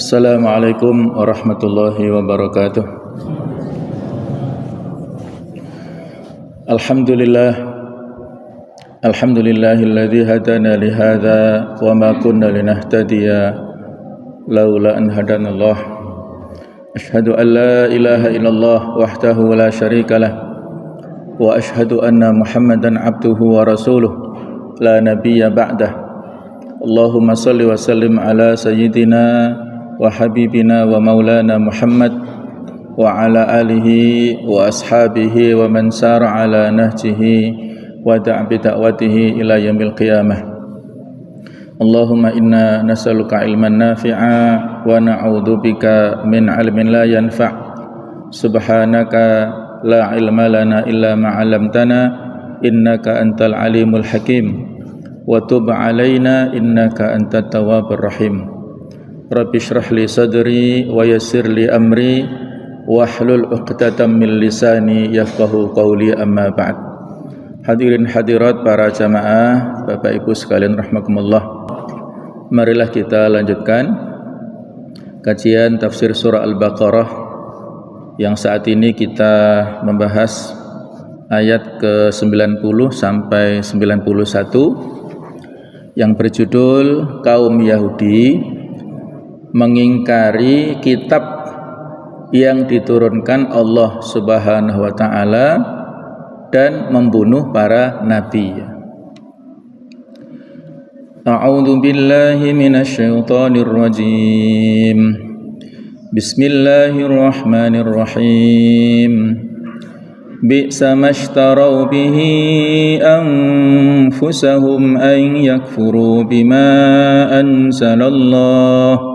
Assalamualaikum warahmatullahi wabarakatuh. Alhamdulillahilladzi hadana li hadza wa ma kunna linahtadiya laula an hadanallah. Asyhadu an la ilaha illallah wahdahu la syarikalah wa asyhadu anna Muhammadan abduhu wa rasuluh la nabiyya ba'dah. Allahumma salli wa sallim ala sayyidina wa habibina wa maulana Muhammad wa ala alihi wa ashabihi wa man sara ala nahjihi wa da'a bi da'watihi ila yaumil qiyamah. Allahumma inna nas'aluka ilman nafi'a wa na'udzubika min 'ilmin la yanfa'. Subhanaka la ilma lana illa ma 'allamtana innaka antal alimul hakim wa tub 'alaina innaka antat tawwabur rahim. Rabbi shrah li sadri wa yassir li amri wahlul 'uqdatam min lisani yafqahu qawli, amma ba'd. Hadirin hadirat para jamaah, Bapak Ibu sekalian rahimakumullah. Marilah kita lanjutkan kajian tafsir surah Al-Baqarah yang saat ini kita membahas ayat ke-90 sampai 91 yang berjudul kaum Yahudi mengingkari kitab yang diturunkan Allah Subhanahu wa taala dan membunuh para nabi. A'udzu billahi minasy syaithanir rajim. Bismillahirrahmanirrahim. Bi'sa mashtaraw bihi anfusahum an yakfuru bima anzalallah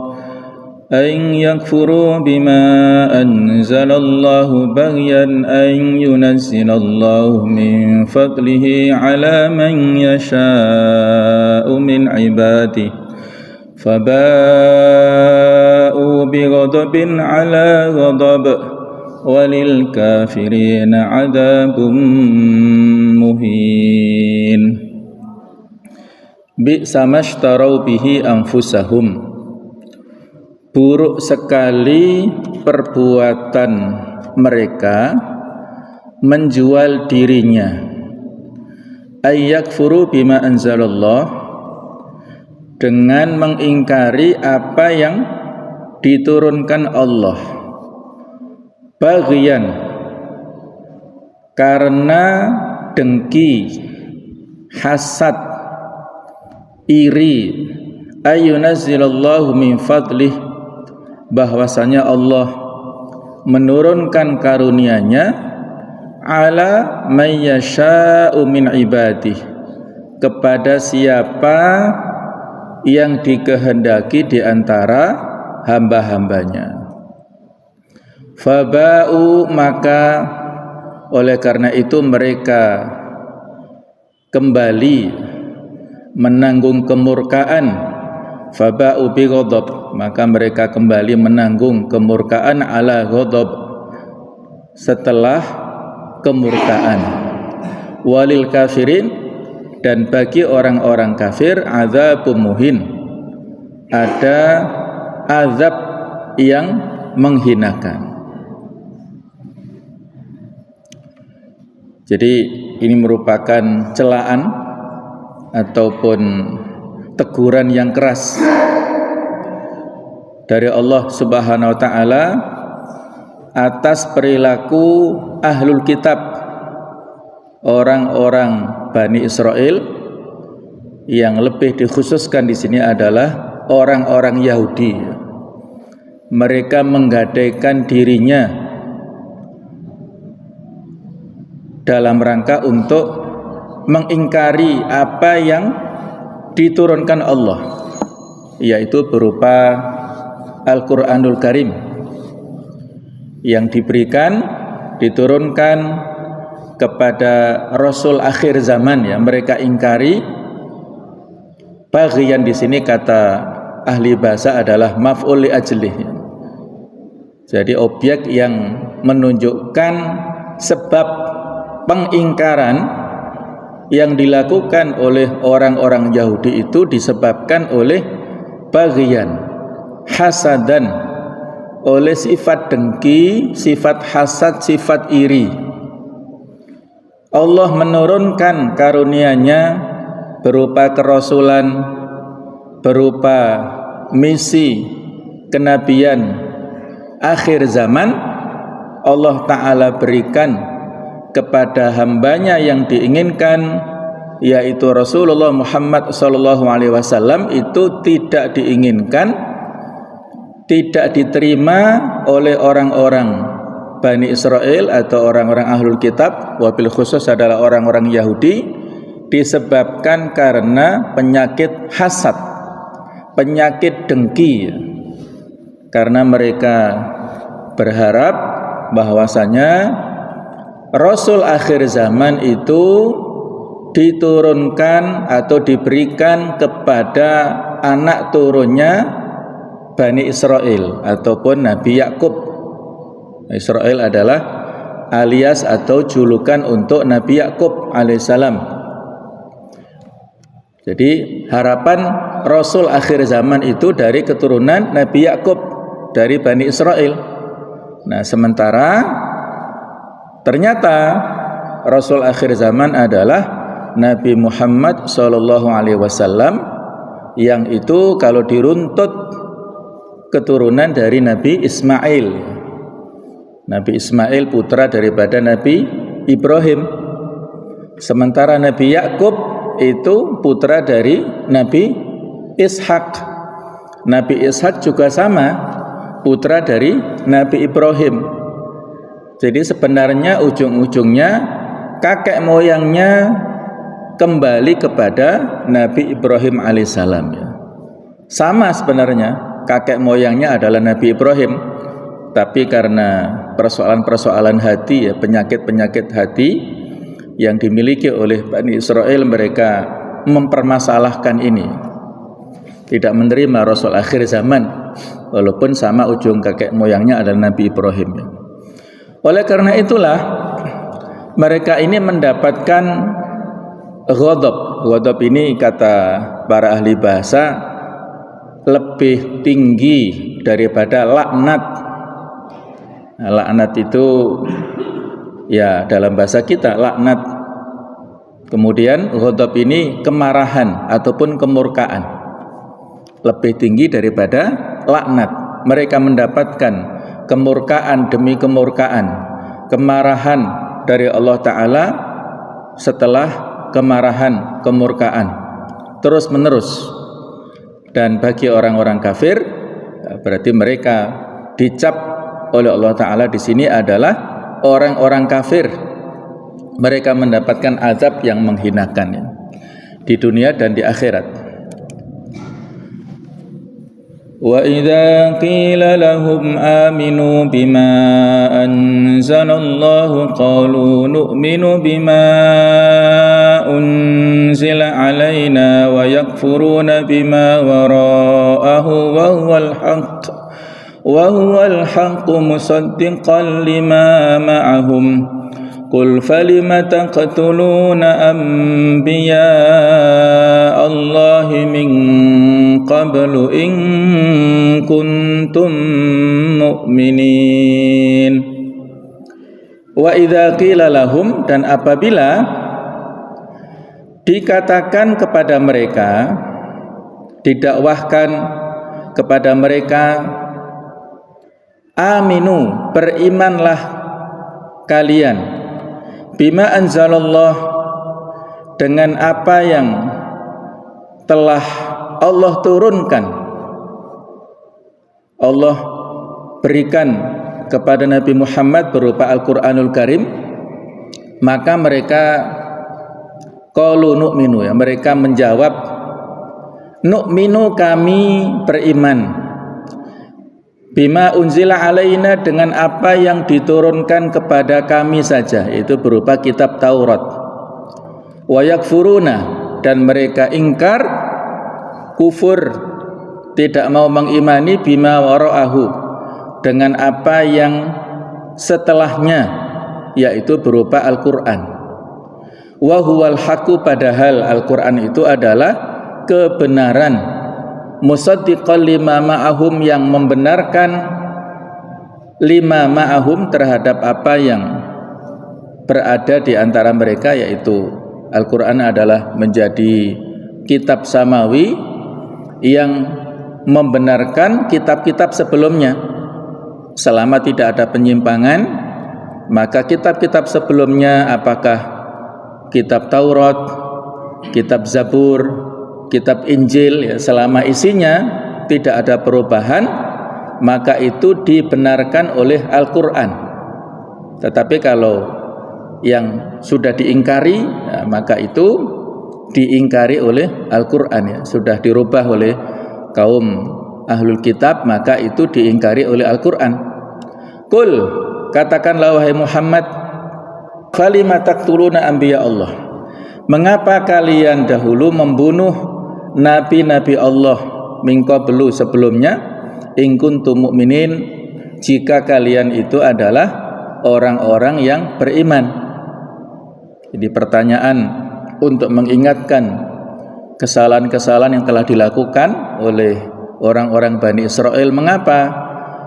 أن يكفروا بما أنزل الله بغيا أن ينزل الله من فضله على من يشاء من عباده فباءوا بغضب على غضب وللكافرين عذاب مهين. بئس ما اشتروا به أنفسهم. Buruk sekali perbuatan mereka menjual dirinya. Ayyakfuru bima anzalallah, dengan mengingkari apa yang diturunkan Allah. Baghyan, karena dengki, hasad, iri. Ayyunazzilallahu min fadlih, bahwasanya Allah menurunkan karunia-Nya ala may yasha'u min ibadih, kepada siapa yang dikehendaki di antara hamba-hambanya. Faba'u, maka oleh karena itu mereka kembali menanggung kemurkaan. Faba'u bi ghadab, maka mereka kembali menanggung kemurkaan ala ghadab, setelah kemurkaan. Walil kafirin, dan bagi orang-orang kafir adzabun muhin, ada azab yang menghinakan. Jadi ini merupakan celaan ataupun teguran yang keras dari Allah Subhanahu wa taala atas perilaku ahlul kitab, orang-orang Bani Israel, yang lebih dikhususkan di sini adalah orang-orang Yahudi. Mereka menggadaikan dirinya dalam rangka untuk mengingkari apa yang diturunkan Allah, yaitu berupa Al-Quranul Karim yang diturunkan kepada Rasul akhir zaman, ya. Mereka ingkari. Baghyan di sini kata ahli bahasa adalah maf'ul li ajlih. Jadi objek yang menunjukkan sebab pengingkaran yang dilakukan oleh orang-orang Yahudi itu disebabkan oleh baghyan, hasadan, oleh sifat dengki, sifat hasad, sifat iri. Allah menurunkan karunia-Nya berupa kerasulan, berupa misi kenabian akhir zaman. Allah Ta'ala berikan kepada hambanya yang diinginkan, yaitu Rasulullah Muhammad SAW, itu tidak diinginkan, tidak diterima oleh orang-orang Bani Israel atau orang-orang Ahlul Kitab, wabil khusus adalah orang-orang Yahudi, disebabkan karena penyakit hasad, penyakit dengki, karena mereka berharap bahwasanya Rasul akhir zaman itu diturunkan atau diberikan kepada anak turunnya Bani Israel ataupun Nabi Yakub. Israel adalah alias atau julukan untuk Nabi Yakub alaihissalam. Jadi harapan Rasul akhir zaman itu dari keturunan Nabi Yakub, dari Bani Israel. Nah, sementara ternyata Rasul akhir zaman adalah Nabi Muhammad SAW, yang itu kalau diruntut keturunan dari Nabi Ismail. Nabi Ismail putra daripada Nabi Ibrahim. Sementara Nabi Yakub itu putra dari Nabi Ishak. Nabi Ishak juga sama, putra dari Nabi Ibrahim. Jadi sebenarnya ujung-ujungnya kakek moyangnya kembali kepada Nabi Ibrahim alaihissalam, ya. Sama sebenarnya, kakek moyangnya adalah Nabi Ibrahim, tapi karena persoalan-persoalan hati, ya, penyakit-penyakit hati yang dimiliki oleh Bani Israel, mereka mempermasalahkan ini, tidak menerima Rasul akhir zaman walaupun sama ujung kakek moyangnya adalah Nabi Ibrahim, ya. Oleh karena itulah mereka ini mendapatkan ghadab. Ghadab ini kata para ahli bahasa lebih tinggi daripada laknat. Nah, laknat itu ya dalam bahasa kita laknat. Kemudian ghadab ini kemarahan ataupun kemurkaan, lebih tinggi daripada laknat. Mereka mendapatkan kemurkaan demi kemurkaan, kemarahan dari Allah Ta'ala setelah kemarahan, kemurkaan terus menerus. Dan bagi orang-orang kafir, berarti mereka dicap oleh Allah Ta'ala di sini adalah orang-orang kafir. Mereka mendapatkan azab yang menghinakan, ya, di dunia dan di akhirat. Wa idza qila lahum aminu bima anzalallahu qalu nu'minu bima unzila alaina wa yakfuruna bima wara'ahu wa huwal haqq musaddiqan lima ma'ahum qul falima taqtuluna anbiya Allahi min qablu in kuntum mu'minin. Wa idza qila lahum, dan apabila dikatakan kepada mereka, didakwahkan kepada mereka, aminu, berimanlah kalian, bima anzalallah, dengan apa yang telah Allah turunkan, Allah berikan kepada Nabi Muhammad berupa Al-Quranul Karim. Maka mereka qalu nu'minu, ya, mereka menjawab nu'minu, kami beriman, bima unzila alaina, dengan apa yang diturunkan kepada kami saja, itu berupa kitab Taurat. Wa yakfuruna, dan mereka ingkar, kufur, tidak mau mengimani, bima wara'ahu, dengan apa yang setelahnya, yaitu berupa Al-Quran. Wa huwal haqqu, padahal Al-Quran itu adalah kebenaran, musaddiqan lima ma'ahum, yang membenarkan lima ma'ahum terhadap apa yang berada di antara mereka, yaitu Al-Quran adalah menjadi kitab samawi yang membenarkan kitab-kitab sebelumnya. Selama tidak ada penyimpangan, maka kitab-kitab sebelumnya, apakah kitab Taurat, kitab Zabur, kitab Injil, ya, selama isinya tidak ada perubahan, maka itu dibenarkan oleh Al-Quran. Tetapi kalau yang sudah diingkari, ya, maka itu diingkari oleh Al-Quran, ya. Sudah dirubah oleh kaum ahlul kitab, maka itu diingkari oleh Al-Quran. Qul, katakanlah wahai Muhammad, falima taqtuluna anbiya Allah, mengapa kalian dahulu membunuh nabi-nabi Allah min qablu, sebelumnya, in kuntum mu'minin, jika kalian itu adalah orang-orang yang beriman. Jadi pertanyaan untuk mengingatkan kesalahan-kesalahan yang telah dilakukan oleh orang-orang Bani Israel. Mengapa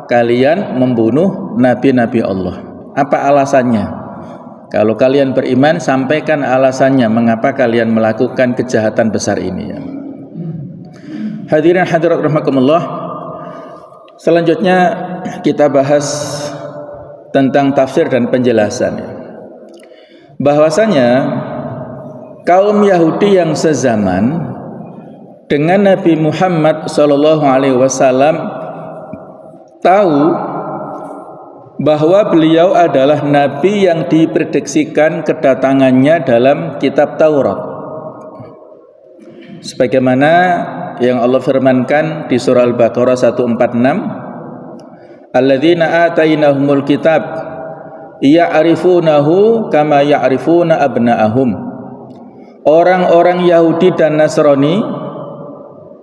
kalian membunuh nabi-nabi Allah? Apa alasannya? Kalau kalian beriman, sampaikan alasannya mengapa kalian melakukan kejahatan besar ini, ya. Hadirin hadirat rahimakumullah. Selanjutnya kita bahas tentang tafsir dan penjelasan, ya. Bahwasanya kaum Yahudi yang sezaman dengan Nabi Muhammad SAW tahu bahwa beliau adalah Nabi yang diprediksikan kedatangannya dalam kitab Taurat, sebagaimana yang Allah firmankan di surah Al-Baqarah 146, alladzina atainahumul kitab ya'rifunahu kama ya'rifuna abna'ahum. Orang-orang Yahudi dan Nasrani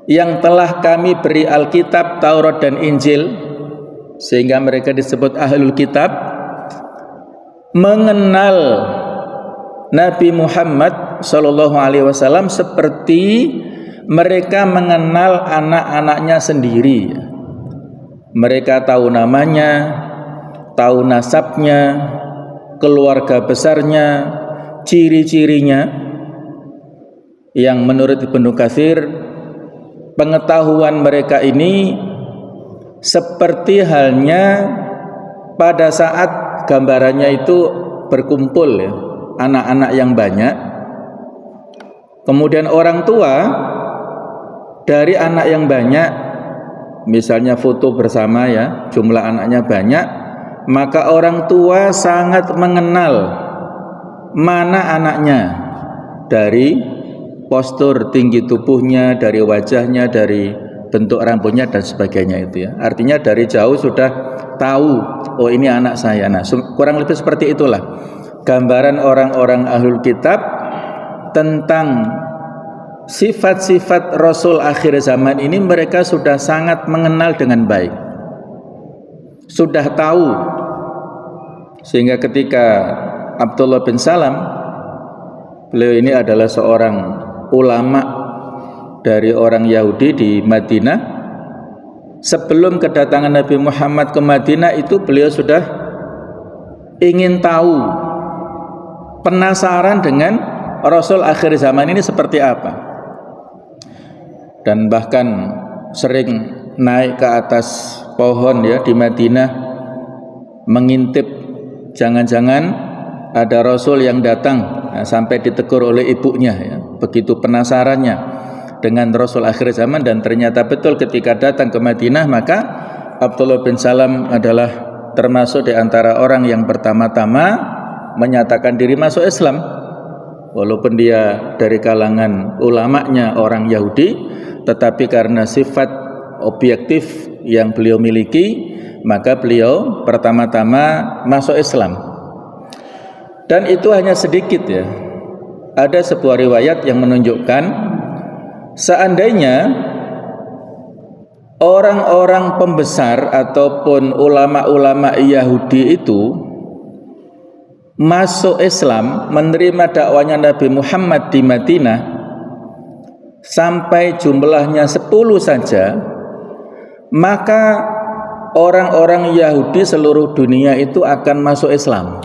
yang telah kami beri Alkitab, Taurat dan Injil, sehingga mereka disebut ahlul kitab, mengenal Nabi Muhammad SAW seperti mereka mengenal anak-anaknya sendiri. Mereka tahu namanya, tahu nasabnya, keluarga besarnya, ciri-cirinya, yang menurut Ibnu Katsir pengetahuan mereka ini seperti halnya pada saat gambarannya itu berkumpul, ya, anak-anak yang banyak, kemudian orang tua dari anak yang banyak, misalnya foto bersama, ya, jumlah anaknya banyak, maka orang tua sangat mengenal mana anaknya dari postur tinggi tubuhnya, dari wajahnya, dari bentuk rambutnya dan sebagainya itu, ya. Artinya dari jauh sudah tahu, oh ini anak saya. Nah, kurang lebih seperti itulah gambaran orang-orang ahlul kitab tentang sifat-sifat Rasul akhir zaman ini. Mereka sudah sangat mengenal dengan baik, sudah tahu, sehingga ketika Abdullah bin Salam, beliau ini adalah seorang ulama dari orang Yahudi di Madinah, sebelum kedatangan Nabi Muhammad ke Madinah itu beliau sudah ingin tahu, penasaran dengan Rasul akhir zaman ini seperti apa, dan bahkan sering naik ke atas pohon, ya, di Madinah, mengintip jangan-jangan ada Rasul yang datang. Nah, sampai ditegur oleh ibunya, ya, begitu penasarannya dengan Rasul akhir zaman. Dan ternyata betul ketika datang ke Madinah, maka Abdullah bin Salam adalah termasuk di antara orang yang pertama-tama menyatakan diri masuk Islam, walaupun dia dari kalangan ulamanya orang Yahudi, tetapi karena sifat objektif yang beliau miliki, maka beliau pertama-tama masuk Islam. Dan itu hanya sedikit, ya. Ada sebuah riwayat yang menunjukkan seandainya orang-orang pembesar ataupun ulama-ulama Yahudi itu masuk Islam, menerima dakwanya Nabi Muhammad di Madinah, sampai jumlahnya 10 saja, maka orang-orang Yahudi seluruh dunia itu akan masuk Islam.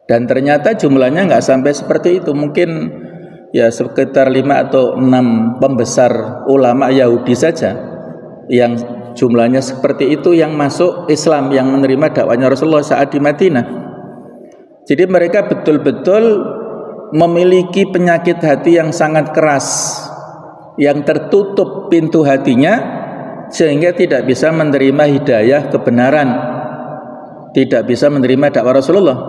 Dan ternyata jumlahnya nggak sampai seperti itu, mungkin ya sekitar 5 atau 6 pembesar ulama Yahudi saja yang jumlahnya seperti itu yang masuk Islam, yang menerima dakwahnya Rasulullah saat di Madinah. Jadi mereka betul-betul memiliki penyakit hati yang sangat keras, yang tertutup pintu hatinya sehingga tidak bisa menerima hidayah kebenaran, tidak bisa menerima dakwah Rasulullah.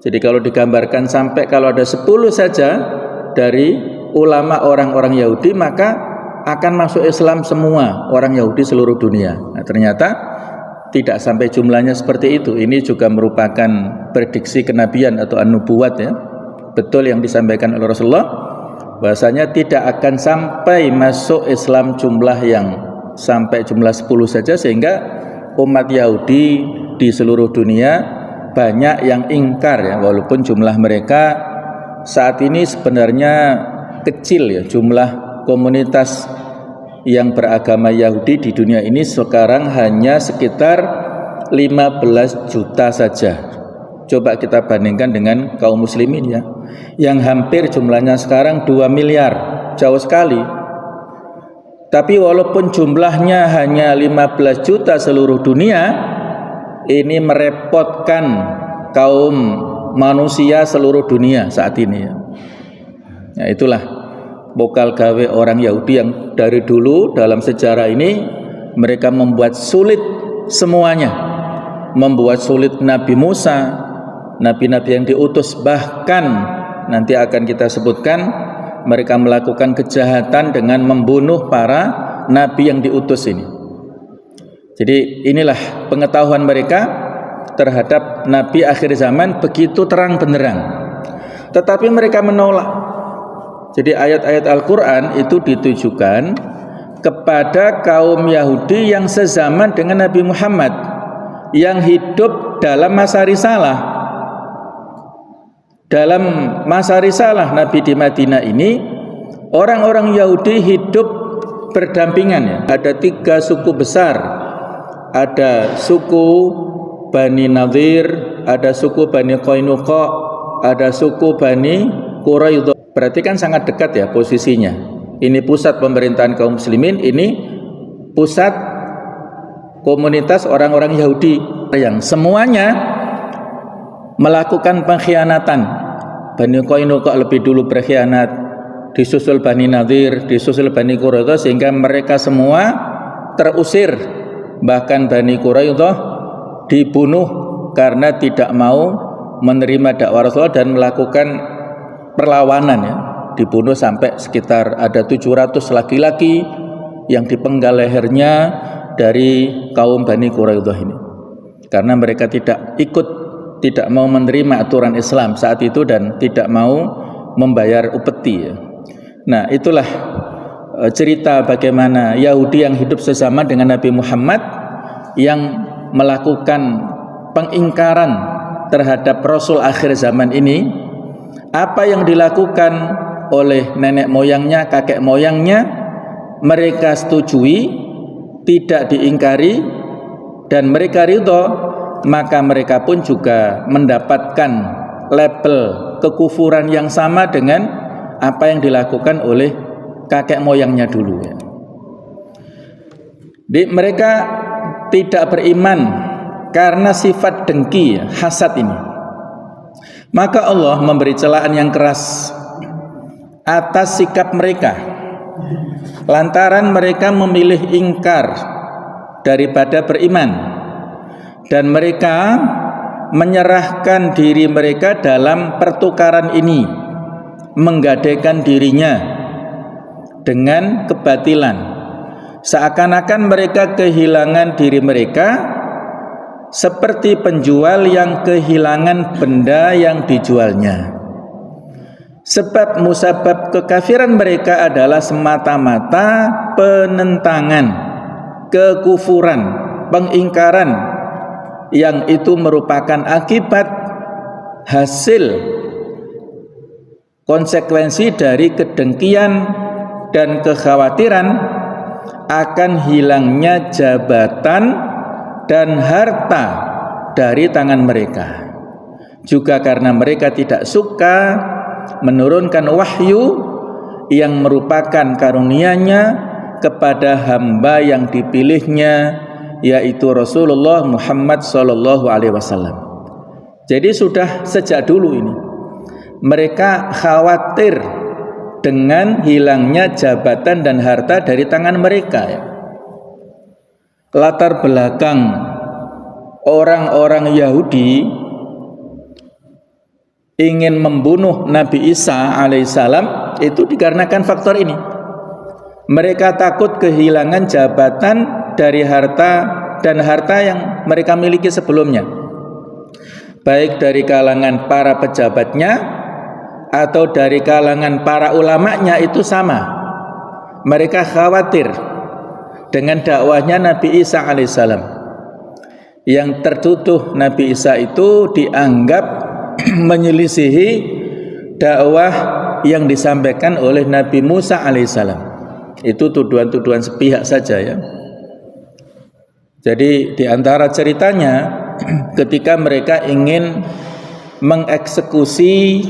Jadi kalau digambarkan sampai kalau ada 10 saja dari ulama orang-orang Yahudi, maka akan masuk Islam semua orang Yahudi seluruh dunia. Nah, ternyata tidak sampai jumlahnya seperti itu. Ini juga merupakan prediksi kenabian atau an-nubuwat ya. Betul yang disampaikan oleh Rasulullah, bahasanya tidak akan sampai masuk Islam jumlah yang sampai jumlah 10 saja, sehingga umat Yahudi di seluruh dunia banyak yang ingkar ya, walaupun jumlah mereka saat ini sebenarnya kecil ya, jumlah komunitas yang beragama Yahudi di dunia ini sekarang hanya sekitar 15 juta saja. Coba kita bandingkan dengan kaum muslimin ya, yang hampir jumlahnya sekarang 2 miliar, jauh sekali. Tapi walaupun jumlahnya hanya 15 juta seluruh dunia, ini merepotkan kaum manusia seluruh dunia saat ini ya. Ya itulah bokal gawe orang Yahudi yang dari dulu dalam sejarah ini mereka membuat sulit semuanya, membuat sulit Nabi Musa, nabi-nabi yang diutus, bahkan nanti akan kita sebutkan mereka melakukan kejahatan dengan membunuh para nabi yang diutus ini. Jadi inilah pengetahuan mereka terhadap nabi akhir zaman begitu terang benderang, tetapi mereka menolak. Jadi ayat-ayat Al-Quran itu ditujukan kepada kaum Yahudi yang sezaman dengan Nabi Muhammad, yang hidup dalam masa risalah. Dalam masa risalah Nabi di Madinah ini, orang-orang Yahudi hidup berdampingan ya. Ada 3 suku besar, ada suku Bani Nadir, ada suku Bani Qainuqa, ada suku Bani Quraidah. Berarti kan sangat dekat ya posisinya. Ini pusat pemerintahan kaum muslimin, ini pusat komunitas orang-orang Yahudi yang semuanya melakukan pengkhianatan. Bani Qainuqa lebih dulu berkhianat, disusul Bani Nadir, disusul Bani Quraidah, sehingga mereka semua terusir. Bahkan Bani Quraidah dibunuh karena tidak mau menerima dakwah Rasulullah dan melakukan perlawanan ya. Dibunuh sampai sekitar ada 700 laki-laki yang dipenggal lehernya dari kaum Bani Quraidah ini, karena mereka tidak mau menerima aturan Islam saat itu dan tidak mau membayar upeti ya. Nah itulah cerita bagaimana Yahudi yang hidup sesama dengan Nabi Muhammad yang melakukan pengingkaran terhadap Rasul akhir zaman ini. Apa yang dilakukan oleh nenek moyangnya, kakek moyangnya, mereka setujui, tidak diingkari, dan mereka ridho, maka mereka pun juga mendapatkan label kekufuran yang sama dengan apa yang dilakukan oleh kakek moyangnya dulu ya. Mereka tidak beriman karena sifat dengki, hasad ini. Maka Allah memberi celaan yang keras atas sikap mereka, lantaran mereka memilih ingkar daripada beriman, dan mereka menyerahkan diri mereka dalam pertukaran ini, menggadaikan dirinya dengan kebatilan, seakan-akan mereka kehilangan diri mereka seperti penjual yang kehilangan benda yang dijualnya. Sebab musabab kekafiran mereka adalah semata-mata penentangan, kekufuran, pengingkaran, yang itu merupakan akibat hasil konsekuensi dari kedengkian dan kekhawatiran akan hilangnya jabatan dan harta dari tangan mereka. Juga karena mereka tidak suka menurunkan wahyu yang merupakan karunia-Nya kepada hamba yang dipilihnya, yaitu Rasulullah Muhammad SAW. Jadi sudah sejak dulu ini mereka khawatir dengan hilangnya jabatan dan harta dari tangan mereka. Latar belakang orang-orang Yahudi ingin membunuh Nabi Isa alaihissalam itu dikarenakan faktor ini. Mereka takut kehilangan jabatan dari harta dan harta yang mereka miliki sebelumnya, baik dari kalangan para pejabatnya atau dari kalangan para ulamanya, itu sama. Mereka khawatir dengan dakwahnya Nabi Isa alaihissalam. Yang tertuduh Nabi Isa itu dianggap menyelisihi dakwah yang disampaikan oleh Nabi Musa alaihissalam. Itu tuduhan-tuduhan sepihak saja ya. Jadi di antara ceritanya ketika mereka ingin mengeksekusi,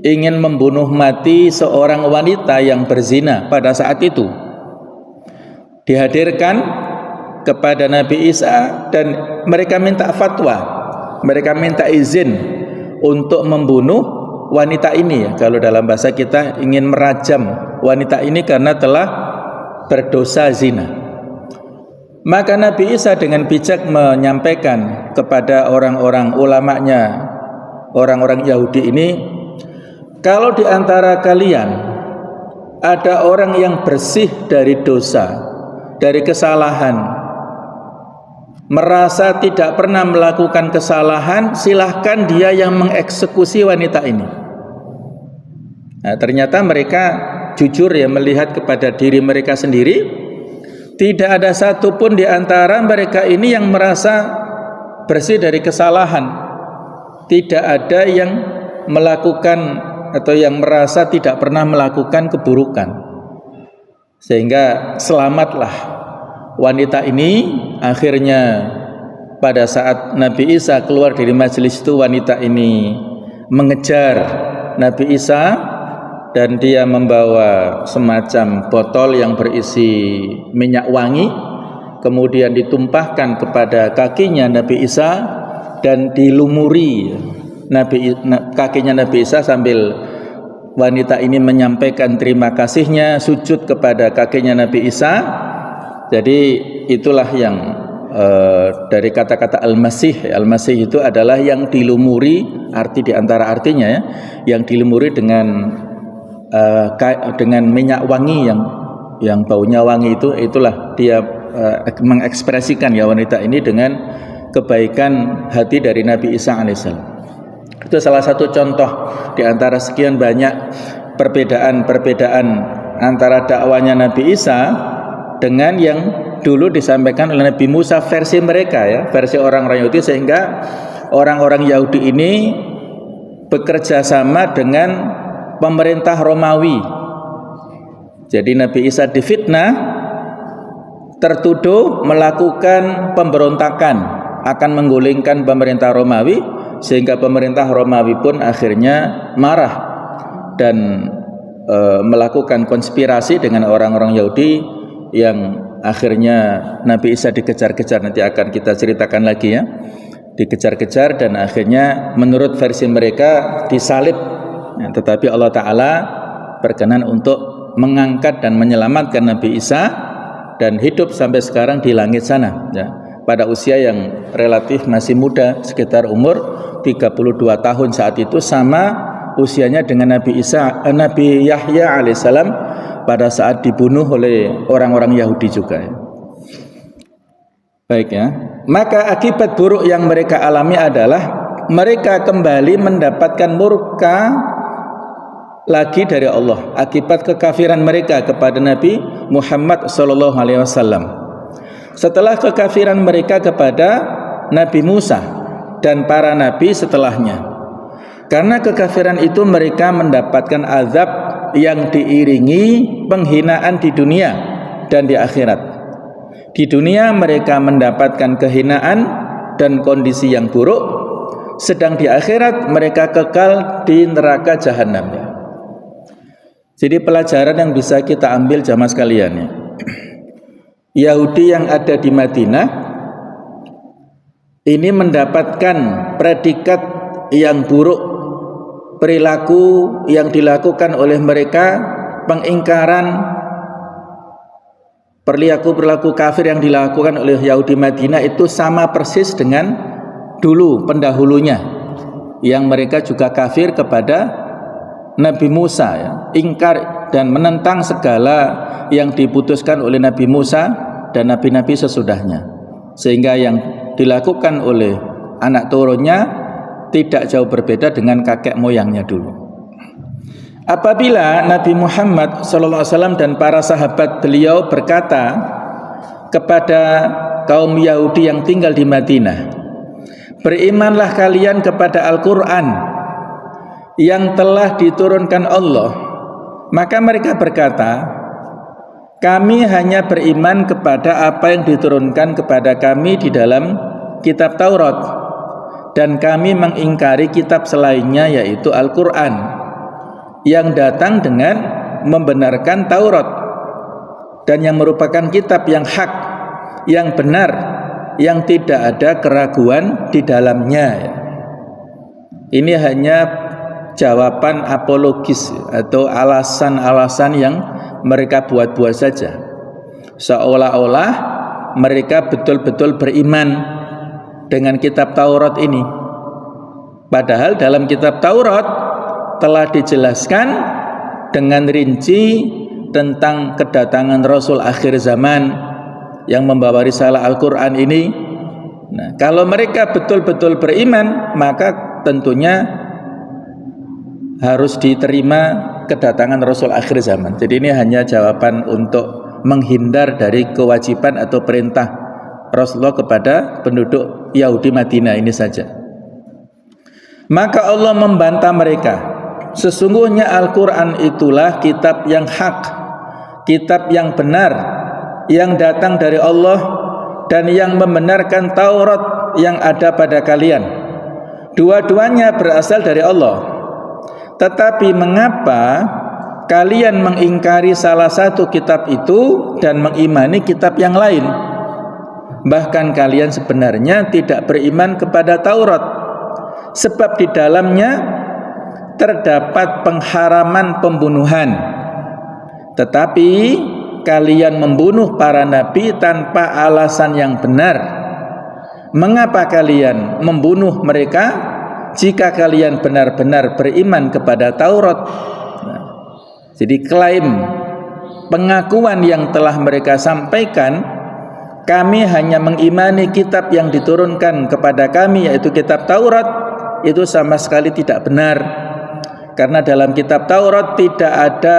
ingin membunuh mati seorang wanita yang berzina pada saat itu, dihadirkan kepada Nabi Isa dan mereka minta fatwa, mereka minta izin untuk membunuh wanita ini ya. Kalau dalam bahasa kita ingin merajam wanita ini karena telah berdosa zina. Maka Nabi Isa dengan bijak menyampaikan kepada orang-orang ulamanya, orang-orang Yahudi ini, kalau di antara kalian ada orang yang bersih dari dosa, dari kesalahan, merasa tidak pernah melakukan kesalahan, silahkan dia yang mengeksekusi wanita ini. Nah, ternyata mereka jujur ya melihat kepada diri mereka sendiri. Tidak ada satupun di antara mereka ini yang merasa bersih dari kesalahan. Tidak ada yang melakukan atau yang merasa tidak pernah melakukan keburukan. Sehingga selamatlah wanita ini. Akhirnya pada saat Nabi Isa keluar dari majelis itu, wanita ini mengejar Nabi Isa dan dia membawa semacam botol yang berisi minyak wangi, kemudian ditumpahkan kepada kakinya Nabi Isa dan dilumuri kakinya Nabi Isa sambil wanita ini menyampaikan terima kasihnya, sujud kepada kakinya Nabi Isa. Jadi itulah yang dari kata-kata Al-Masih. Al-Masih itu adalah yang dilumuri, arti diantara artinya ya, yang dilumuri dengan minyak wangi yang baunya wangi itu. Itulah dia mengekspresikan ya wanita ini dengan kebaikan hati dari Nabi Isa alaihissalam. Itu salah satu contoh di antara sekian banyak perbedaan antara dakwanya Nabi Isa dengan yang dulu disampaikan oleh Nabi Musa versi mereka ya, versi orang-orang Yahudi, sehingga orang-orang Yahudi ini bekerja sama dengan pemerintah Romawi. Jadi Nabi Isa difitnah, tertuduh melakukan pemberontakan, akan menggulingkan pemerintah Romawi, sehingga pemerintah Romawi pun akhirnya marah dan melakukan konspirasi dengan orang-orang Yahudi yang akhirnya Nabi Isa dikejar-kejar. Nanti akan kita ceritakan lagi ya, dikejar-kejar dan akhirnya menurut versi mereka disalib ya, tetapi Allah Ta'ala berkenan untuk mengangkat dan menyelamatkan Nabi Isa dan hidup sampai sekarang di langit sana ya, pada usia yang relatif masih muda, sekitar umur 32 tahun saat itu, sama usianya dengan Nabi Yahya alaihissalam pada saat dibunuh oleh orang-orang Yahudi juga ya. Baik ya. Maka akibat buruk yang mereka alami adalah mereka kembali mendapatkan murka lagi dari Allah akibat kekafiran mereka kepada Nabi Muhammad SAW. Setelah kekafiran mereka kepada Nabi Musa dan para nabi setelahnya, karena kekafiran itu mereka mendapatkan azab yang diiringi penghinaan di dunia dan di akhirat. Di dunia mereka mendapatkan kehinaan dan kondisi yang buruk, sedang di akhirat mereka kekal di neraka jahanam. Jadi pelajaran yang bisa kita ambil jamaah sekalian ya. Yahudi yang ada di Madinah ini mendapatkan predikat yang buruk, perilaku yang dilakukan oleh mereka, pengingkaran perilaku kafir yang dilakukan oleh Yahudi Madinah itu sama persis dengan dulu pendahulunya yang mereka juga kafir kepada Nabi Musa ya, ingkar dan menentang segala yang diputuskan oleh Nabi Musa dan nabi-nabi sesudahnya, sehingga yang dilakukan oleh anak turunnya tidak jauh berbeda dengan kakek moyangnya dulu. Apabila Nabi Muhammad SAW dan para sahabat beliau berkata kepada kaum Yahudi yang tinggal di Madinah, berimanlah kalian kepada Al-Quran yang telah diturunkan Allah. Maka mereka berkata, kami hanya beriman kepada apa yang diturunkan kepada kami di dalam kitab Taurat, dan kami mengingkari kitab selainnya yaitu Al-Quran yang datang dengan membenarkan Taurat dan yang merupakan kitab yang hak, yang benar, yang tidak ada keraguan di dalamnya. Ini hanya jawaban apologis atau alasan-alasan yang mereka buat-buat saja, seolah-olah mereka betul-betul beriman dengan kitab Taurat ini. Padahal dalam kitab Taurat telah dijelaskan dengan rinci tentang kedatangan Rasul akhir zaman yang membawa risalah Al-Quran ini. Nah, kalau mereka betul-betul beriman, maka tentunya harus diterima kedatangan Rasul akhir zaman. Jadi ini hanya jawaban untuk menghindar dari kewajiban atau perintah Rasulullah kepada penduduk Yahudi Madinah ini saja. Maka Allah membantah mereka, sesungguhnya Al-Quran itulah kitab yang hak, kitab yang benar, yang datang dari Allah dan yang membenarkan Taurat yang ada pada kalian. Dua-duanya berasal dari Allah. Tetapi mengapa kalian mengingkari salah satu kitab itu dan mengimani kitab yang lain? Bahkan kalian sebenarnya tidak beriman kepada Taurat, sebab di dalamnya terdapat pengharaman pembunuhan. Tetapi kalian membunuh para nabi tanpa alasan yang benar. Mengapa kalian membunuh mereka jika kalian benar-benar beriman kepada Taurat? Nah, jadi klaim pengakuan yang telah mereka sampaikan, kami hanya mengimani kitab yang diturunkan kepada kami yaitu kitab Taurat, itu sama sekali tidak benar. Karena dalam kitab Taurat tidak ada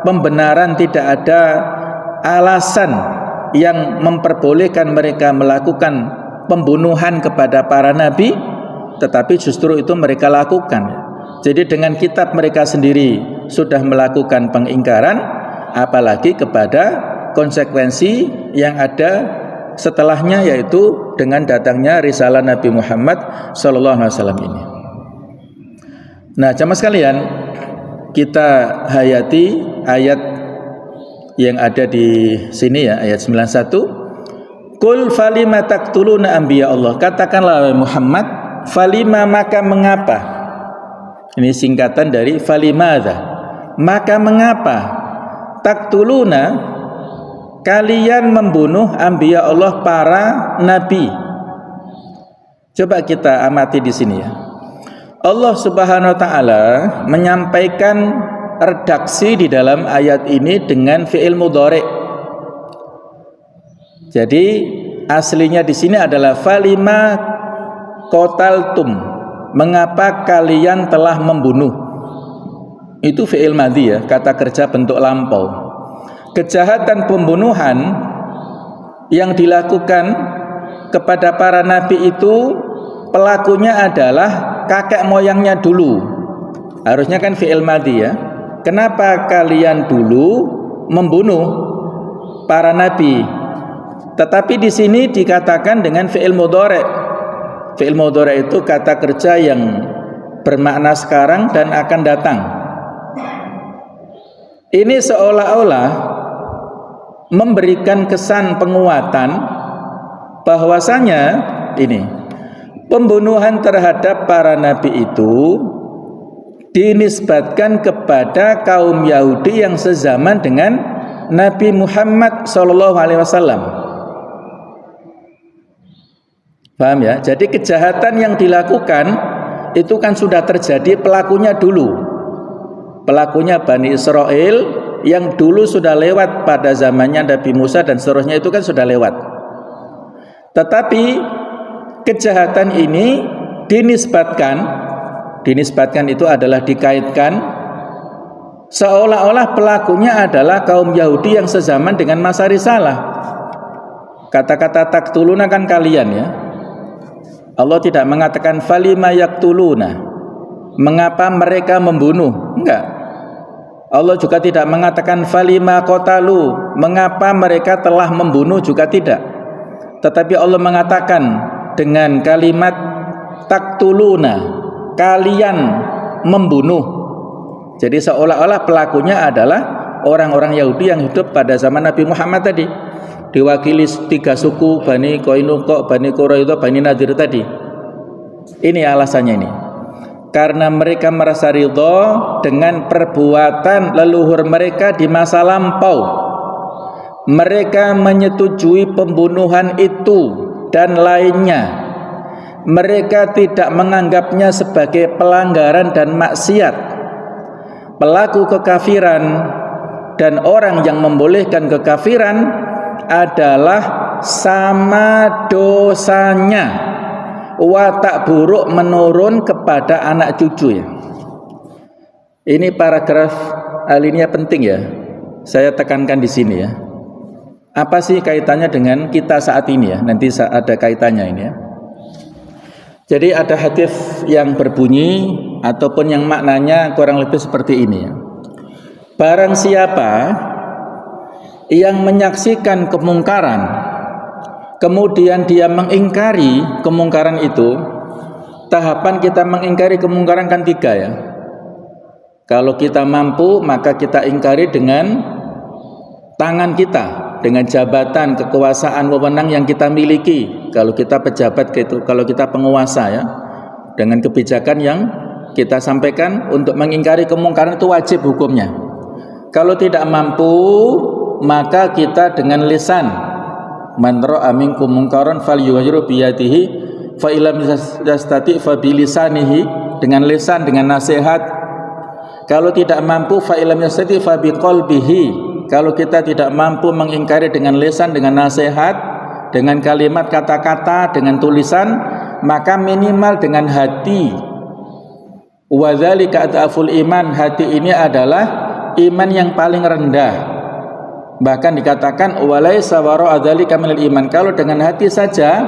pembenaran, tidak ada alasan yang memperbolehkan mereka melakukan pembunuhan kepada para nabi, tetapi justru itu mereka lakukan. Jadi dengan kitab mereka sendiri sudah melakukan pengingkaran, apalagi kepada konsekuensi yang ada setelahnya, yaitu dengan datangnya risalah Nabi Muhammad SAW ini. Nah, jamaah sekalian, kita hayati ayat yang ada di sini ya, ayat 91. Qul falima taqtuluna anbiya Allah. Katakanlah Muhammad, falima maka mengapa? Ini singkatan dari falimadza. Maka mengapa? Taqtuluna, kalian membunuh anbiya Allah, para nabi. Coba kita amati di sini ya. Allah Subhanahu wa taala menyampaikan redaksi di dalam ayat ini dengan fi'il mudhari'. Jadi aslinya di sini adalah falima qataltum, mengapa kalian telah membunuh. Itu fi'il madhi ya, kata kerja bentuk lampau. Kejahatan pembunuhan yang dilakukan kepada para nabi itu pelakunya adalah kakek moyangnya dulu. Harusnya kan fi'il madhi ya. kenapa kalian dulu membunuh para nabi? Tetapi di sini dikatakan dengan fi'il mudhari'. Fi'il mudhari' itu kata kerja yang bermakna sekarang dan akan datang. Ini seolah-olah memberikan kesan penguatan bahwasanya ini pembunuhan terhadap para nabi itu dinisbatkan kepada kaum Yahudi yang sezaman dengan Nabi Muhammad SAW. Paham ya? Jadi kejahatan yang dilakukan itu kan sudah terjadi pelakunya dulu. Pelakunya Bani Israel yang dulu sudah lewat pada zamannya Nabi Musa dan seterusnya itu kan sudah lewat. Tetapi kejahatan ini dinisbatkan itu adalah dikaitkan seolah-olah pelakunya adalah kaum Yahudi yang sezaman dengan masa risalah. Kata-kata taktuluna kan kalian ya. Allah tidak mengatakan falima yaktuluna, mengapa mereka membunuh, enggak. Allah juga tidak mengatakan falima qatalu, mengapa mereka telah membunuh, juga tidak. Tetapi Allah mengatakan dengan kalimat taktuluna, kalian membunuh. Jadi seolah-olah pelakunya adalah orang-orang Yahudi yang hidup pada zaman Nabi Muhammad tadi, diwakili 3 suku Bani Qainuqa, Bani Quraidah, Bani Nadir tadi. Ini alasannya ini. Karena mereka merasa ridha dengan perbuatan leluhur mereka di masa lampau. Mereka menyetujui pembunuhan itu dan lainnya. Mereka tidak menganggapnya sebagai pelanggaran dan maksiat. Pelaku kekafiran dan orang yang membolehkan kekafiran adalah sama dosanya. Watak buruk menurun kepada anak cucu ya. Ini paragraf alinea penting ya. Saya tekankan di sini ya. Apa sih kaitannya dengan kita saat ini ya? Nanti ada kaitannya ini ya. Jadi ada hadis yang berbunyi ataupun yang maknanya kurang lebih seperti ini ya. Barang siapa yang menyaksikan kemungkaran kemudian dia mengingkari kemungkaran itu, tahapan kita mengingkari kemungkaran kan 3 ya. Kalau kita mampu maka kita ingkari dengan tangan kita, dengan jabatan, kekuasaan, wewenang yang kita miliki. Kalau kita pejabat gitu, kalau kita penguasa ya, dengan kebijakan yang kita sampaikan untuk mengingkari kemungkaran itu wajib hukumnya. Kalau tidak mampu maka kita dengan lisan, man ra'a minkum munkaran falyughayyirhu bi yadihi fa illam yastati fa bi lisanihi, dengan lisan, dengan nasihat. Kalau tidak mampu fa illam yastati fa bi qalbihi, kalau kita tidak mampu mengingkari dengan lisan, dengan nasihat, dengan kalimat kata-kata, dengan tulisan, maka minimal dengan hati. Wa dzalika adaful iman, hati ini adalah iman yang paling rendah. Bahkan dikatakan walaisa wara'a dzalika minal iman, kalau dengan hati saja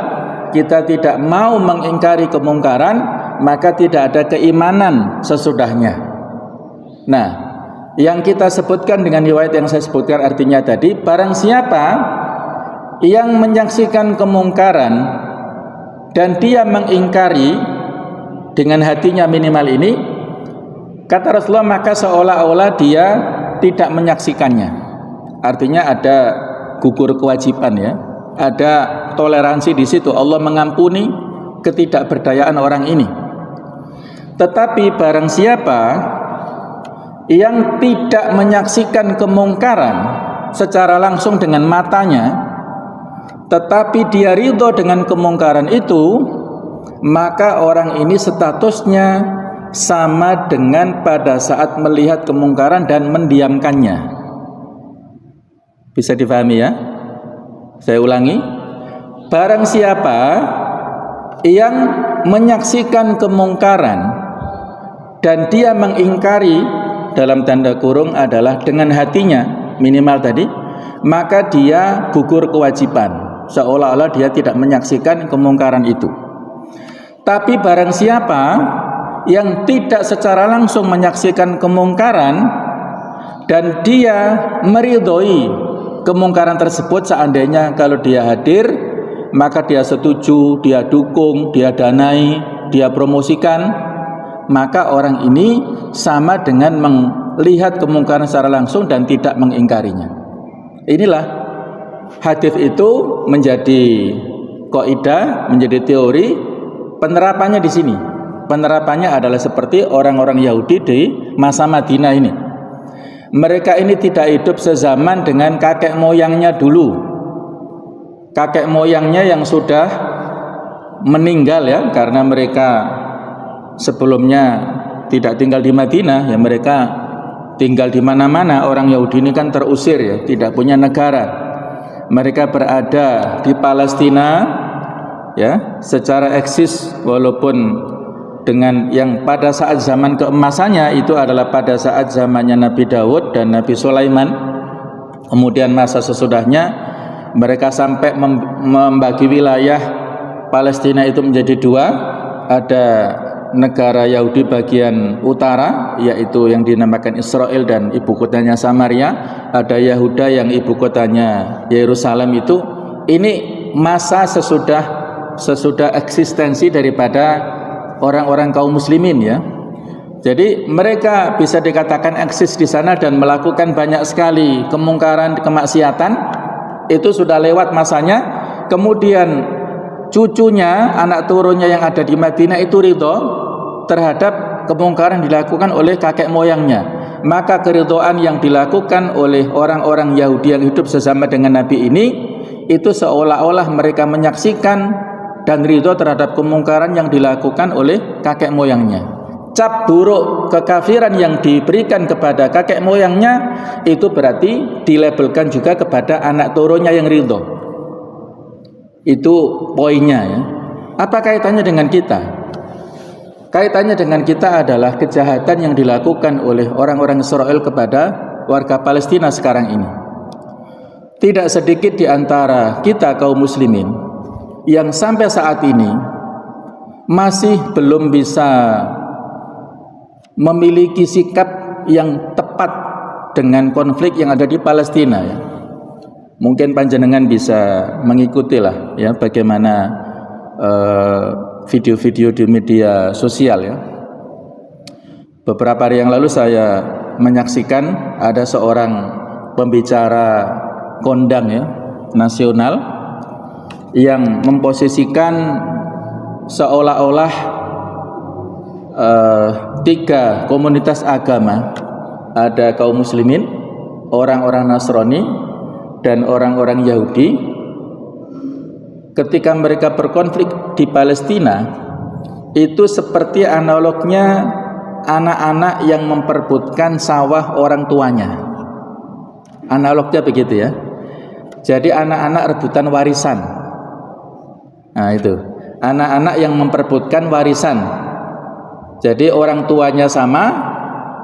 kita tidak mau mengingkari kemungkaran, maka tidak ada keimanan sesudahnya. Nah, yang kita sebutkan dengan riwayat yang saya sebutkan artinya tadi, barang siapa yang menyaksikan kemungkaran dan dia mengingkari dengan hatinya minimal ini, kata Rasulullah, maka seolah-olah dia tidak menyaksikannya. Artinya ada gugur kewajiban ya, ada toleransi di situ. Allah mengampuni ketidakberdayaan orang ini. Tetapi barang siapa yang tidak menyaksikan kemungkaran secara langsung dengan matanya, tetapi dia ridho dengan kemungkaran itu, maka orang ini statusnya sama dengan pada saat melihat kemungkaran dan mendiamkannya. Bisa difahami ya? Saya ulangi. Barang siapa yang menyaksikan kemungkaran dan dia mengingkari, dalam tanda kurung adalah dengan hatinya minimal tadi, maka dia gugur kewajiban, seolah-olah dia tidak menyaksikan kemungkaran itu. Tapi barang siapa yang tidak secara langsung menyaksikan kemungkaran dan dia meridhoi kemungkaran tersebut. Seandainya kalau dia hadir, maka dia setuju, dia dukung, dia danai, dia promosikan, maka orang ini sama dengan melihat kemungkaran secara langsung dan tidak mengingkarinya. Inilah hadis itu menjadi kaidah, menjadi teori. Penerapannya di sini. Penerapannya adalah seperti orang-orang Yahudi di masa Madinah ini. Mereka ini tidak hidup sezaman dengan kakek moyangnya dulu. Kakek moyangnya yang sudah meninggal ya, karena mereka sebelumnya tidak tinggal di Madinah, ya mereka tinggal di mana-mana. Orang Yahudi ini kan terusir ya, tidak punya negara. Mereka berada di Palestina ya, secara eksis, walaupun dengan yang pada saat zaman keemasannya itu adalah pada saat zamannya Nabi Daud dan Nabi Sulaiman. Kemudian masa sesudahnya mereka sampai membagi wilayah Palestina itu menjadi dua. Ada negara Yahudi bagian utara, yaitu yang dinamakan Israel dan ibu kotanya Samaria. Ada Yahuda yang ibu kotanya Yerusalem. Itu ini masa sesudah eksistensi daripada orang-orang kaum muslimin ya. Jadi mereka bisa dikatakan eksis di sana dan melakukan banyak sekali kemungkaran, kemaksiatan. Itu sudah lewat masanya. Kemudian cucunya, anak turunnya yang ada di Madinah itu ridho terhadap kemungkaran dilakukan oleh kakek moyangnya. Maka keridhaan yang dilakukan oleh orang-orang Yahudi yang hidup sesama dengan Nabi ini, itu seolah-olah mereka menyaksikan dan ridho terhadap kemungkaran yang dilakukan oleh kakek moyangnya. Cap buruk kekafiran yang diberikan kepada kakek moyangnya itu berarti dilabelkan juga kepada anak turunnya yang ridho. Itu poinnya ya. Apa kaitannya dengan kita? Kaitannya dengan kita adalah kejahatan yang dilakukan oleh orang-orang Israel kepada warga Palestina sekarang ini. Tidak sedikit di antara kita kaum muslimin yang sampai saat ini masih belum bisa memiliki sikap yang tepat dengan konflik yang ada di Palestina ya. Mungkin panjenengan bisa mengikuti lah ya bagaimana video-video di media sosial ya. Beberapa hari yang lalu saya menyaksikan ada seorang pembicara kondang ya nasional yang memposisikan seolah-olah tiga komunitas agama, ada kaum muslimin, orang-orang Nasrani, dan orang-orang Yahudi. Ketika mereka berkonflik di Palestina, itu seperti analognya anak-anak yang memperebutkan sawah orang tuanya. Analognya begitu ya. Jadi anak-anak rebutan warisan. Nah itu, anak-anak yang memperebutkan warisan. Jadi orang tuanya sama,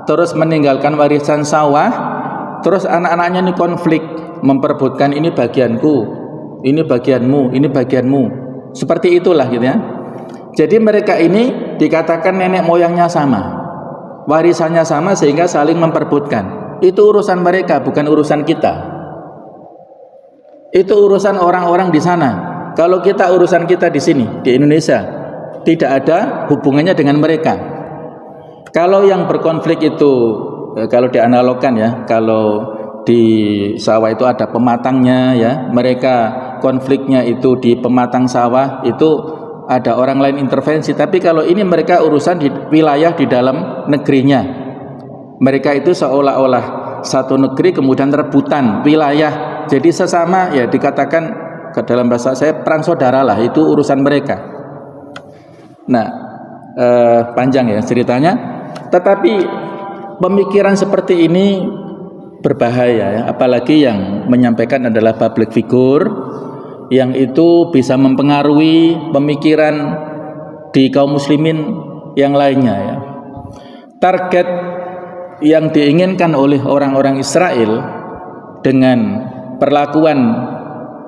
terus meninggalkan warisan sawah, terus anak-anaknya ini konflik, memperebutkan ini bagianku, ini bagianmu, ini bagianmu. Seperti itulah gitu ya. Jadi mereka ini dikatakan nenek moyangnya sama, warisannya sama sehingga saling memperebutkan. Itu urusan mereka, bukan urusan kita. Itu urusan orang-orang di sana. Kalau kita urusan kita di sini, di Indonesia, tidak ada hubungannya dengan mereka. Kalau yang berkonflik itu, kalau dianalogkan ya, kalau di sawah itu ada pematangnya ya, mereka konfliknya itu di pematang sawah, itu ada orang lain intervensi. Tapi kalau ini mereka urusan di wilayah di dalam negerinya, mereka itu seolah-olah satu negeri kemudian rebutan wilayah. Jadi sesama ya, dikatakan ke dalam bahasa saya perang saudara lah, itu urusan mereka. Nah panjang ya ceritanya, tetapi pemikiran seperti ini berbahaya ya, apalagi yang menyampaikan adalah public figure yang itu bisa mempengaruhi pemikiran di kaum muslimin yang lainnya ya. Target yang diinginkan oleh orang-orang Israel dengan perlakuan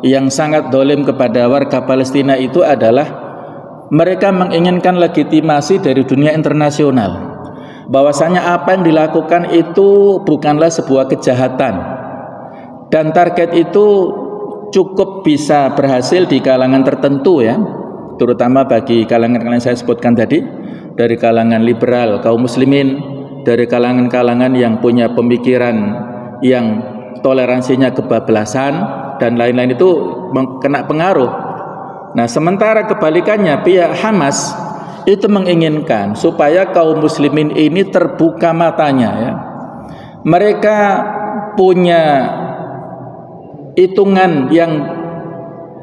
yang sangat dolim kepada warga Palestina itu adalah mereka menginginkan legitimasi dari dunia internasional. bahwasanya apa yang dilakukan itu bukanlah sebuah kejahatan, dan target itu cukup bisa berhasil di kalangan tertentu ya, terutama bagi kalangan-kalangan saya sebutkan tadi, dari kalangan liberal, kaum muslimin, dari kalangan-kalangan yang punya pemikiran yang toleransinya kebablasan dan lain-lain, itu kena pengaruh. Nah, sementara kebalikannya pihak Hamas itu menginginkan supaya kaum muslimin ini terbuka matanya ya. Mereka punya hitungan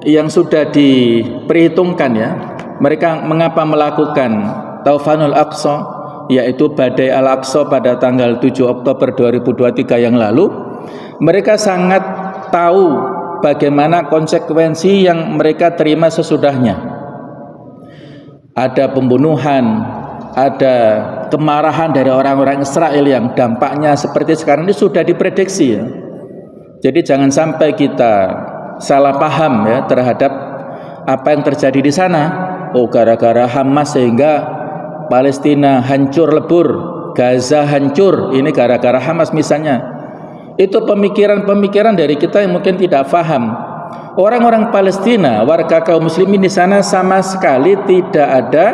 yang sudah diperhitungkan ya. Mereka mengapa melakukan Taufanul Aqsa, yaitu badai Al-Aqsa pada tanggal 7 Oktober 2023 yang lalu. Mereka sangat tahu bagaimana konsekuensi yang mereka terima sesudahnya. Ada pembunuhan, ada kemarahan dari orang-orang Israel yang dampaknya seperti sekarang ini sudah diprediksi ya. Jadi jangan sampai kita salah paham ya terhadap apa yang terjadi di sana. Oh, gara-gara Hamas sehingga Palestina hancur lebur, Gaza hancur, ini gara-gara Hamas misalnya. Itu pemikiran-pemikiran dari kita yang mungkin tidak paham. Orang-orang Palestina, warga kaum muslimin di sana sama sekali tidak ada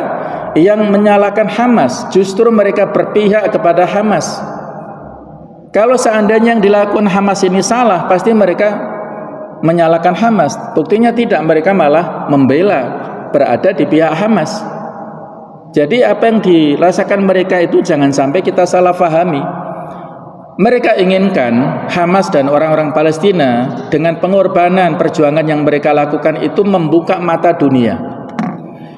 yang menyalahkan Hamas. Justru mereka berpihak kepada Hamas. Kalau seandainya yang dilakukan Hamas ini salah, pasti mereka menyalahkan Hamas. Buktinya tidak, mereka malah membela, berada di pihak Hamas. Jadi apa yang dirasakan mereka itu jangan sampai kita salah fahami. Mereka inginkan Hamas dan orang-orang Palestina dengan pengorbanan perjuangan yang mereka lakukan itu membuka mata dunia.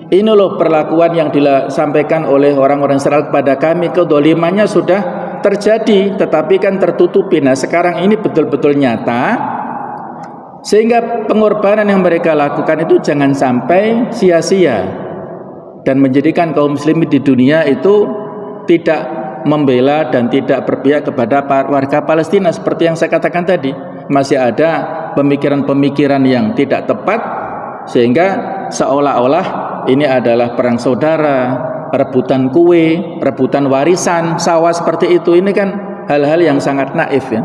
Ini loh perlakuan yang disampaikan oleh orang-orang Israel kepada kami, kedolimannya sudah terjadi tetapi kan tertutupi. Nah, sekarang ini betul-betul nyata, sehingga pengorbanan yang mereka lakukan itu jangan sampai sia-sia dan menjadikan kaum muslimin di dunia itu tidak membela dan tidak berpihak kepada warga Palestina. Seperti yang saya katakan tadi, masih ada pemikiran-pemikiran yang tidak tepat, sehingga seolah-olah ini adalah perang saudara, rebutan kue, rebutan warisan, sawah seperti itu. Ini kan hal-hal yang sangat naif ya.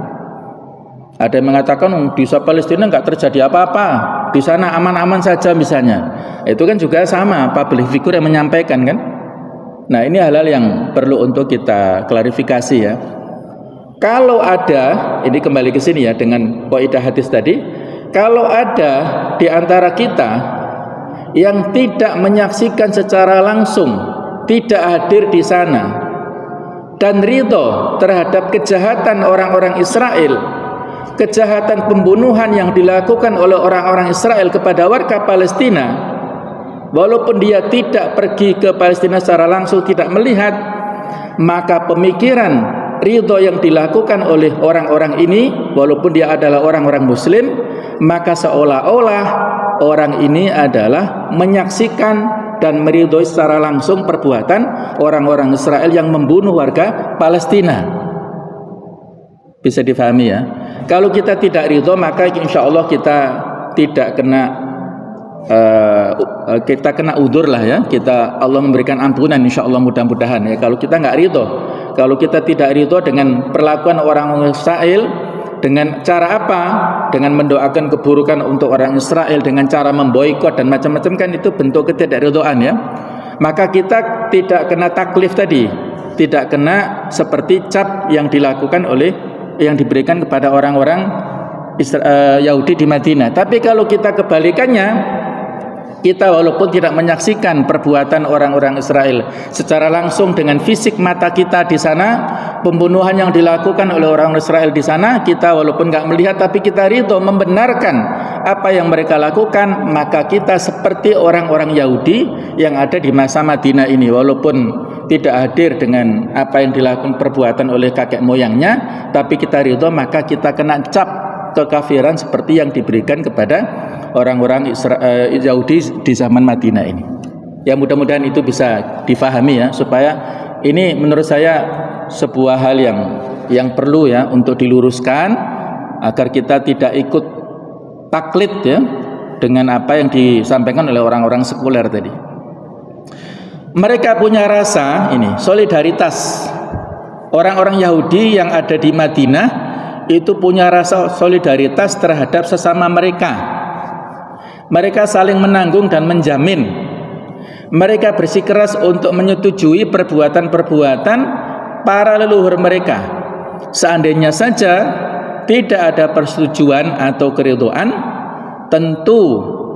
Ada yang mengatakan di Palestina nggak terjadi apa-apa, di sana aman-aman saja misalnya. Itu kan juga sama public figure yang menyampaikan kan. Nah, ini hal-hal yang perlu untuk kita klarifikasi ya. Kalau ada, ini kembali ke sini ya dengan kaidah hadis tadi, kalau ada di antara kita yang tidak menyaksikan secara langsung, tidak hadir di sana dan ridho terhadap kejahatan orang-orang Israel, kejahatan pembunuhan yang dilakukan oleh orang-orang Israel kepada warga Palestina, walaupun dia tidak pergi ke Palestina secara langsung, tidak melihat, maka pemikiran ridho yang dilakukan oleh orang-orang ini, walaupun dia adalah orang-orang muslim, maka seolah-olah orang ini adalah menyaksikan dan meridhoi secara langsung perbuatan orang-orang Israel yang membunuh warga Palestina. Bisa difahami ya. Kalau kita tidak ridho, maka insya Allah kita tidak kena kita kena udzur lah ya. Allah memberikan ampunan insya Allah, mudah-mudahan ya. Kalau kita nggak ridho, kalau kita tidak ridho dengan perlakuan orang Israel, dengan cara apa? Dengan mendoakan keburukan untuk orang Israel, dengan cara memboikot dan macam-macam, kan itu bentuk ketidakridhoan ya. Maka kita tidak kena taklif tadi, tidak kena seperti cap yang dilakukan oleh, yang diberikan kepada orang-orang Yahudi di Madinah. Tapi kalau kita kebalikannya, kita walaupun tidak menyaksikan perbuatan orang-orang Israel secara langsung dengan fisik mata kita di sana, pembunuhan yang dilakukan oleh orang Israel di sana, kita walaupun nggak melihat tapi kita ridho membenarkan apa yang mereka lakukan, maka kita seperti orang-orang Yahudi yang ada di masa Madinah ini, walaupun tidak hadir dengan apa yang dilakukan perbuatan oleh kakek moyangnya, tapi kita ridho, maka kita kena cap kekafiran seperti yang diberikan kepada orang-orang Yahudi di zaman Madinah ini. Ya, mudah-mudahan itu bisa difahami ya, supaya ini menurut saya sebuah hal yang perlu ya untuk diluruskan agar kita tidak ikut taklid ya dengan apa yang disampaikan oleh orang-orang sekuler tadi. Mereka punya rasa ini solidaritas orang-orang Yahudi yang ada di Madinah itu punya rasa solidaritas terhadap sesama mereka. Mereka saling menanggung dan menjamin. Mereka bersikeras untuk menyetujui perbuatan-perbuatan para leluhur mereka. Seandainya saja tidak ada persetujuan atau keridhaan, tentu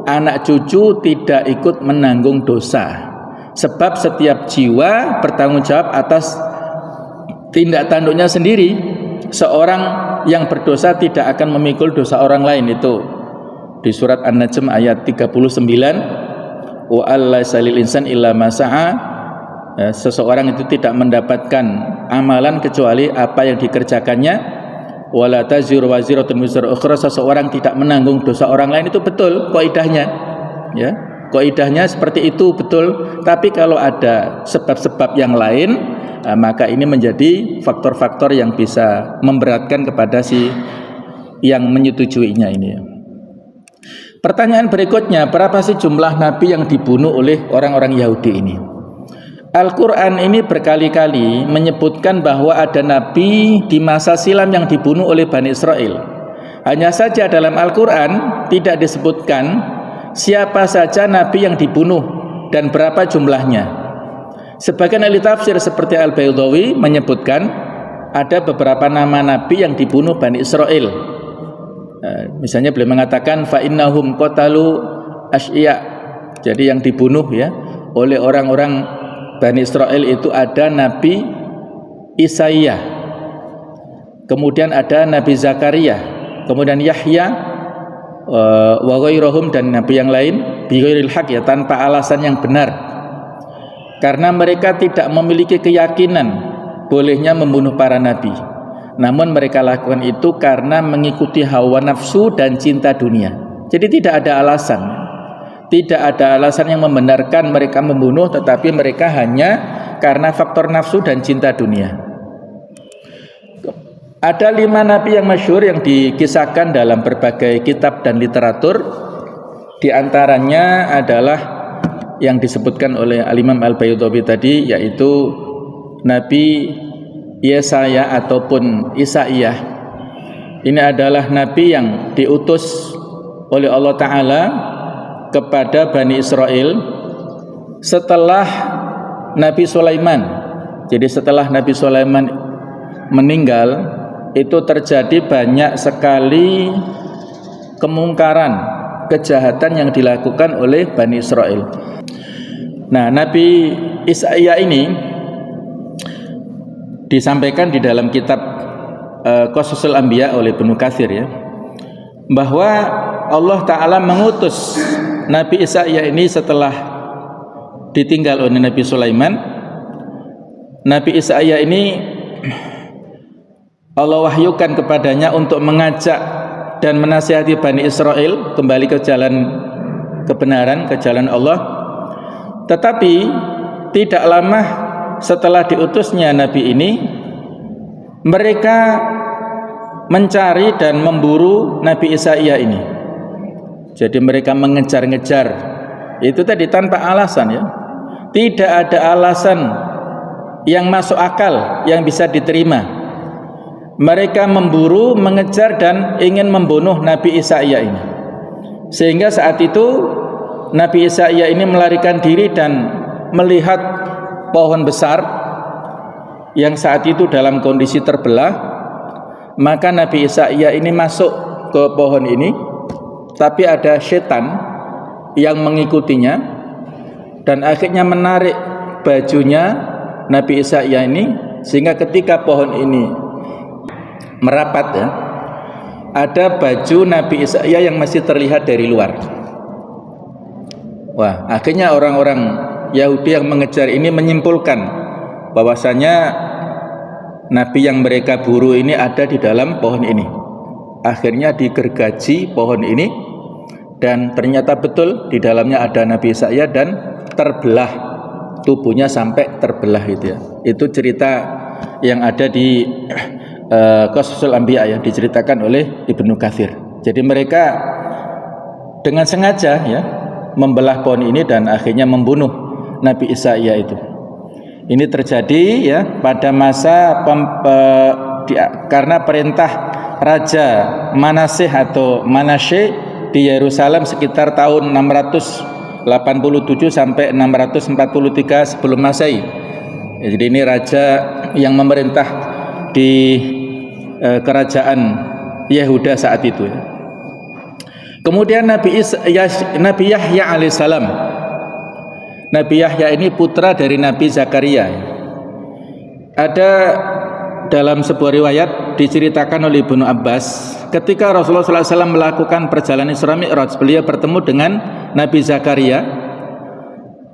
anak cucu tidak ikut menanggung dosa. Sebab setiap jiwa bertanggung jawab atas tindak tanduknya sendiri. Seorang yang berdosa tidak akan memikul dosa orang lain. Itu di surat An-Najm ayat 39. Wa allaisa lil insan illa ma sa'a. Seseorang itu tidak mendapatkan amalan kecuali apa yang dikerjakannya. Wala taziru waziratun wizra ukhra. Seseorang tidak menanggung dosa orang lain, itu betul kaidahnya, ya. Kaidahnya seperti itu betul, tapi kalau ada sebab-sebab yang lain, maka ini menjadi faktor-faktor yang bisa memberatkan kepada si yang menyetujuinya ini. Pertanyaan berikutnya, berapa sih jumlah nabi yang dibunuh oleh orang-orang Yahudi ini? Al-Quran ini berkali-kali menyebutkan bahwa ada nabi di masa silam yang dibunuh oleh Bani Israel. Hanya saja dalam Al-Quran tidak disebutkan siapa saja nabi yang dibunuh dan berapa jumlahnya. Sebagian ahli tafsir seperti Al-Baydawi menyebutkan ada beberapa nama nabi yang dibunuh Bani Israel. Misalnya beliau mengatakan fa innahum qatalu asyiya. Jadi yang dibunuh ya oleh orang-orang Bani Israel itu ada Nabi Isaiah, kemudian ada Nabi Zakaria, kemudian Yahya, wa ghairuhum, dan nabi yang lain bi ghairil haq, ya, tanpa alasan yang benar, karena mereka tidak memiliki keyakinan bolehnya membunuh para nabi. Namun mereka lakukan itu karena mengikuti hawa nafsu dan cinta dunia. Jadi tidak ada alasan. Tidak ada alasan yang membenarkan mereka membunuh, tetapi mereka hanya karena faktor nafsu dan cinta dunia. Ada 5 nabi yang masyhur yang dikisahkan dalam berbagai kitab dan literatur. Di antaranya adalah yang disebutkan oleh Al-Imam Al-Baydawi tadi, yaitu Nabi Yesaya ataupun Isaiyah. Ini adalah nabi yang diutus oleh Allah Ta'ala kepada Bani Israel setelah Nabi Sulaiman. Jadi setelah Nabi Sulaiman meninggal, itu terjadi banyak sekali kemungkaran, kejahatan yang dilakukan oleh Bani Israel. Nah, Nabi Isaiyah ini disampaikan di dalam kitab Qasasul Anbiya oleh Ibnu Katsir, ya, bahwa Allah Ta'ala mengutus Nabi Isaiyah ini setelah ditinggal oleh Nabi Sulaiman. Nabi Isaiyah ini Allah wahyukan kepadanya untuk mengajak dan menasihati Bani Israel kembali ke jalan kebenaran, ke jalan Allah. Tetapi tidak lama setelah diutusnya Nabi ini, mereka mencari dan memburu Nabi Isaiyah ini. Jadi mereka mengejar-ngejar, itu tadi tanpa alasan, ya. Tidak ada alasan yang masuk akal yang bisa diterima. Mereka memburu, mengejar dan ingin membunuh Nabi Isaiyah ini. Sehingga saat itu Nabi Isaiyah ini melarikan diri dan melihat pohon besar yang saat itu dalam kondisi terbelah. Maka Nabi Isaiyah ini masuk ke pohon ini, tapi ada setan yang mengikutinya dan akhirnya menarik bajunya Nabi Isaiyah ini, sehingga ketika pohon ini merapat, ya, ada baju Nabi Isaiyah yang masih terlihat dari luar. Wah, akhirnya orang-orang Yahudi yang mengejar ini menyimpulkan bahwasanya Nabi yang mereka buru ini ada di dalam pohon ini. Akhirnya digergaji pohon ini, dan ternyata betul di dalamnya ada Nabi Isaiyah dan terbelah tubuhnya sampai terbelah, itu, ya. Itu cerita yang ada di Qasasul Anbiya yang diceritakan oleh Ibnu Katsir. Jadi mereka dengan sengaja, ya, membelah pohon ini dan akhirnya membunuh Nabi Isaiyah itu. Ini terjadi ya pada masa karena perintah Raja Manasih atau Manasye di Yerusalem sekitar tahun 687 sampai 643 sebelum Masehi. Jadi ini raja yang memerintah di kerajaan Yehuda saat itu. Kemudian Nabi Yahya alaihissalam. Nabi Yahya ini putra dari Nabi Zakaria. Ada dalam sebuah riwayat diceritakan oleh Ibnu Abbas, ketika Rasulullah SAW melakukan perjalanan Isra Mi'raj, beliau bertemu dengan Nabi Zakaria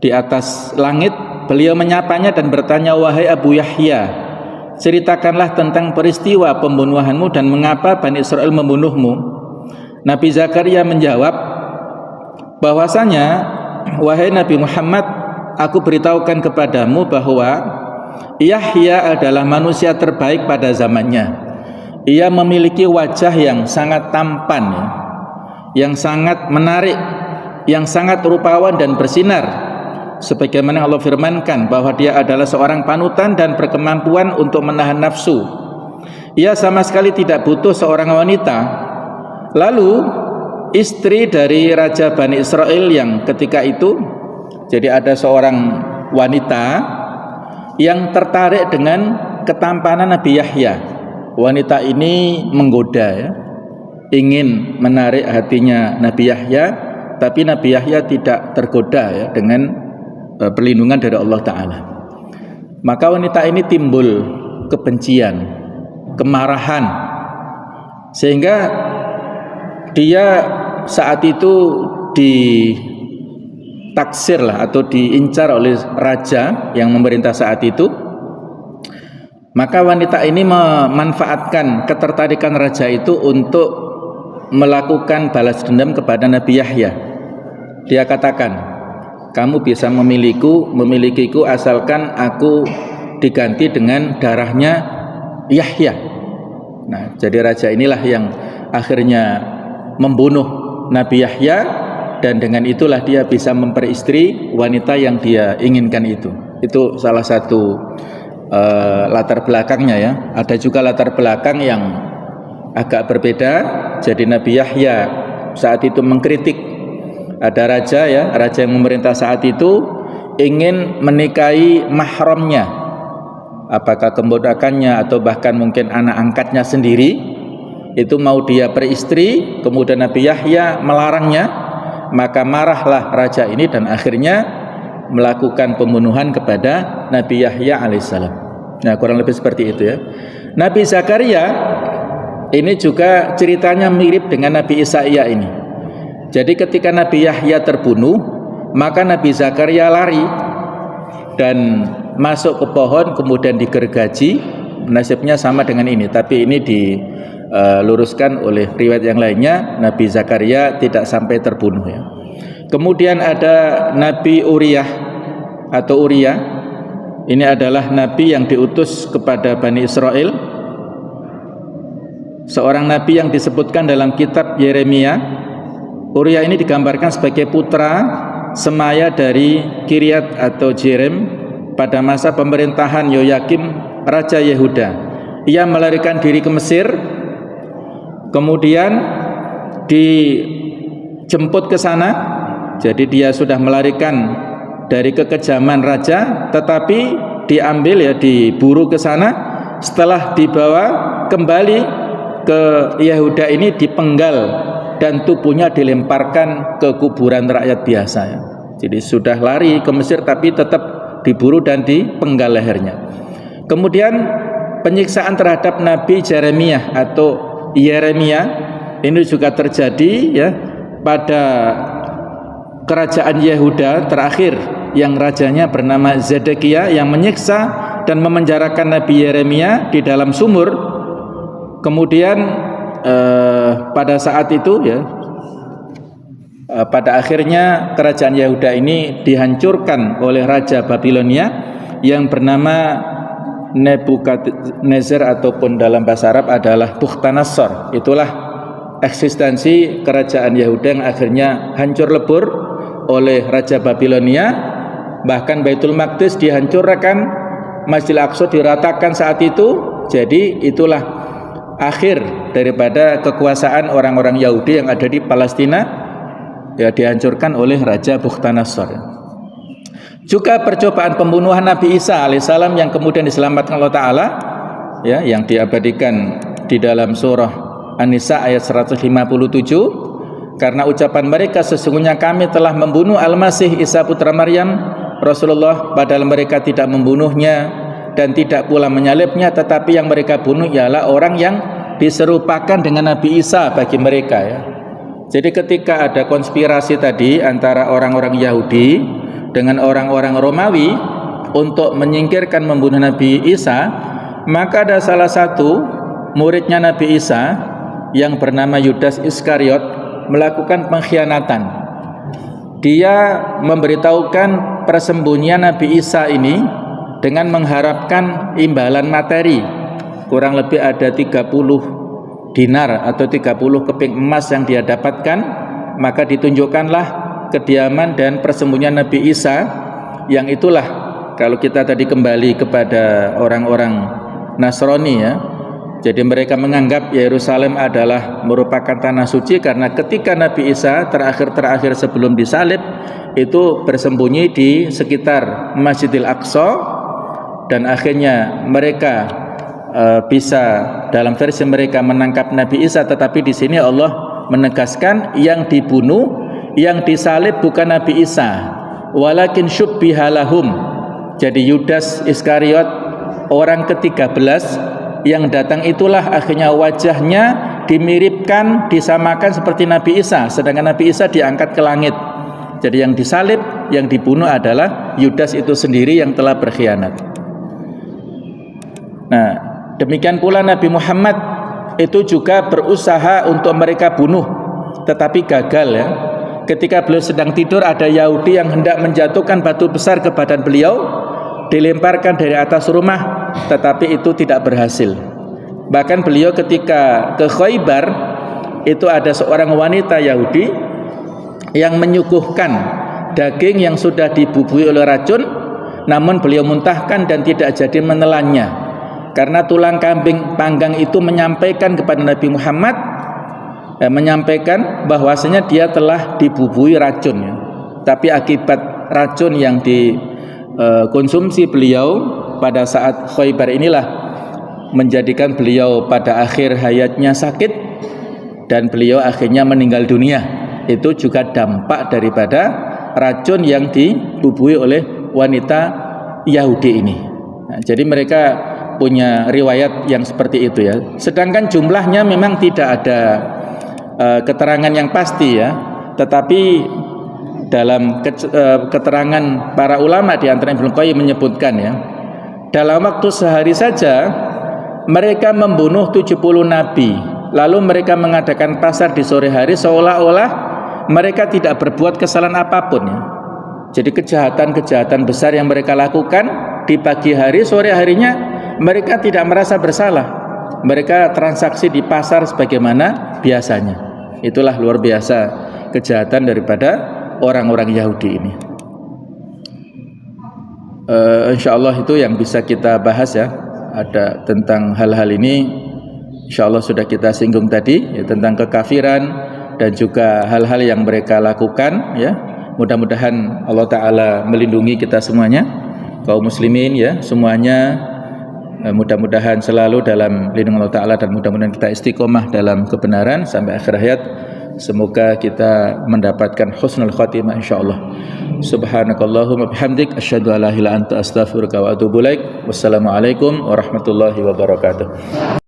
di atas langit. Beliau menyapanya dan bertanya, "Wahai Abu Yahya, ceritakanlah tentang peristiwa pembunuhanmu dan mengapa Bani Israel membunuhmu." Nabi Zakaria menjawab bahwasanya, "Wahai Nabi Muhammad, aku beritahukan kepadamu bahwa Yahya adalah manusia terbaik pada zamannya. Ia memiliki wajah yang sangat tampan, yang sangat menarik, yang sangat rupawan dan bersinar. Sebagaimana Allah firmankan bahwa dia adalah seorang panutan dan berkemampuan untuk menahan nafsu. Ia sama sekali tidak butuh seorang wanita." Lalu istri dari Raja Bani Israel yang ketika itu, jadi ada seorang wanita yang tertarik dengan ketampanan Nabi Yahya. Wanita ini menggoda ya, ingin menarik hatinya Nabi Yahya, tapi Nabi Yahya tidak tergoda ya dengan perlindungan dari Allah Ta'ala. Maka wanita ini timbul kebencian, kemarahan, sehingga dia saat itu ditaksir lah atau diincar oleh raja yang memerintah saat itu. Maka wanita ini memanfaatkan ketertarikan raja itu untuk melakukan balas dendam kepada Nabi Yahya. Dia katakan, "Kamu bisa memilikiku asalkan aku diganti dengan darahnya Yahya." Nah, jadi raja inilah yang akhirnya membunuh Nabi Yahya, dan dengan itulah dia bisa memperistri wanita yang dia inginkan itu. Itu salah satu latar belakangnya ya. Ada juga latar belakang yang agak berbeda. Jadi Nabi Yahya saat itu mengkritik, ada raja ya, raja yang memerintah saat itu ingin menikahi mahramnya, apakah keponakannya atau bahkan mungkin anak angkatnya sendiri, itu mau dia peristri. Kemudian Nabi Yahya melarangnya, maka marahlah raja ini dan akhirnya melakukan pembunuhan kepada Nabi Yahya alaihissalam. Nah, kurang lebih seperti itu ya. Nabi Zakaria ini juga ceritanya mirip dengan Nabi Isaiah ini. Jadi ketika Nabi Yahya terbunuh, maka Nabi Zakaria lari dan masuk ke pohon kemudian digergaji. Nasibnya sama dengan ini, tapi ini diluruskan oleh riwayat yang lainnya, Nabi Zakaria tidak sampai terbunuh ya. Kemudian ada Nabi Uriyah atau Uriah. Ini adalah nabi yang diutus kepada Bani Israel, seorang nabi yang disebutkan dalam kitab Yeremia. Uriah ini digambarkan sebagai putra semaya dari Kiryat atau Jerem pada masa pemerintahan Yoyakim Raja Yehuda. Ia melarikan diri ke Mesir, kemudian dijemput ke sana. Jadi dia sudah melarikan dari kekejaman raja, tetapi diambil ya, diburu ke sana. Setelah dibawa kembali ke Yehuda ini, dipenggal dan tubuhnya dilemparkan ke kuburan rakyat biasa ya. Jadi sudah lari ke Mesir tapi tetap diburu dan dipenggal lehernya. Kemudian penyiksaan terhadap Nabi Jeremiah atau Yeremia ini juga terjadi ya pada kerajaan Yehuda terakhir, yang rajanya bernama Zedekia, yang menyiksa dan memenjarakan Nabi Yeremia di dalam sumur. Kemudian pada saat itu ya, pada akhirnya kerajaan Yehuda ini dihancurkan oleh Raja Babilonia yang bernama Nebukadnezar, ataupun dalam bahasa Arab adalah Bukhtanasor. Itulah eksistensi kerajaan Yehuda yang akhirnya hancur lebur oleh Raja Babilonia. Bahkan Baitul Maqdis dihancurkan Masjidil Aqsa diratakan saat itu. Jadi itulah akhir daripada kekuasaan orang-orang Yahudi yang ada di Palestina, ya, dihancurkan oleh Raja Bukhtanasar. Juga percobaan pembunuhan Nabi Isa alaihissalam yang kemudian diselamatkan Allah Ta'ala, ya, yang diabadikan di dalam surah An-Nisa ayat 157, karena ucapan mereka sesungguhnya kami telah membunuh Al-Masih Isa putra Maryam Rasulullah, padahal mereka tidak membunuhnya dan tidak pula menyalibnya, tetapi yang mereka bunuh ialah orang yang diserupakan dengan Nabi Isa bagi mereka, ya. Jadi ketika ada konspirasi tadi antara orang-orang Yahudi dengan orang-orang Romawi untuk menyingkirkan membunuh Nabi Isa, maka ada salah satu muridnya Nabi Isa yang bernama Yudas Iskariot melakukan pengkhianatan. Dia memberitahukan persembunyian Nabi Isa ini dengan mengharapkan imbalan materi, kurang lebih ada 30 dinar atau 30 keping emas yang dia dapatkan. Maka ditunjukkanlah kediaman dan persembunyian Nabi Isa, yang itulah kalau kita tadi kembali kepada orang-orang Nasrani, ya. Jadi mereka menganggap Yerusalem adalah merupakan tanah suci karena ketika Nabi Isa terakhir sebelum disalib itu bersembunyi di sekitar Masjidil Aqsa, dan akhirnya mereka bisa dalam versi mereka menangkap Nabi Isa. Tetapi di sini Allah menegaskan yang dibunuh, yang disalib bukan Nabi Isa, walakin syubbiha lahum. Jadi Yudas Iskariot, orang ke-13 yang datang itulah akhirnya wajahnya dimiripkan, disamakan seperti Nabi Isa, sedangkan Nabi Isa diangkat ke langit. Jadi yang disalib, yang dibunuh adalah Yudas itu sendiri yang telah berkhianat. Nah, demikian pula Nabi Muhammad itu juga berusaha untuk mereka bunuh, tetapi gagal, ya. Ketika beliau sedang tidur, ada Yahudi yang hendak menjatuhkan batu besar ke badan beliau, dilemparkan dari atas rumah, tetapi itu tidak berhasil. Bahkan beliau ketika ke Khaybar, itu ada seorang wanita Yahudi yang menyuguhkan daging yang sudah dibubuhi oleh racun, namun beliau muntahkan dan tidak jadi menelannya, karena tulang kambing panggang itu menyampaikan kepada Nabi Muhammad, menyampaikan bahwasanya dia telah dibubuhi racun, ya. Tapi akibat racun yang dikonsumsi beliau pada saat Khaybar inilah menjadikan beliau pada akhir hayatnya sakit dan beliau akhirnya meninggal dunia. Itu juga dampak daripada racun yang dibubuhi oleh wanita Yahudi ini. Nah, jadi mereka punya riwayat yang seperti itu, ya. Sedangkan jumlahnya memang tidak ada keterangan yang pasti, ya. Tetapi dalam keterangan para ulama di antara Ibnu Qayyim menyebutkan, ya, dalam waktu sehari saja mereka membunuh 70 nabi, lalu mereka mengadakan pasar di sore hari seolah-olah mereka tidak berbuat kesalahan apapun, ya. Jadi kejahatan-kejahatan besar yang mereka lakukan di pagi hari, sore harinya mereka tidak merasa bersalah. Mereka transaksi di pasar sebagaimana biasanya. Itulah luar biasa kejahatan daripada orang-orang Yahudi ini. Insyaallah itu yang bisa kita bahas, ya. Ada tentang hal-hal ini insyaallah sudah kita singgung tadi, ya, tentang kekafiran dan juga hal-hal yang mereka lakukan, ya. Mudah-mudahan Allah Ta'ala melindungi kita semuanya, kaum muslimin, ya, semuanya. Mudah-mudahan selalu dalam lindungan Allah Ta'ala dan mudah-mudahan kita istiqomah dalam kebenaran sampai akhir hayat. Semoga kita mendapatkan husnul khatimah insyaallah. Subhanakallahumma bihamdik asyhadu an la ilaha illa anta astaghfiruka wa atubu ilaik. Wassalamualaikum warahmatullahi wabarakatuh.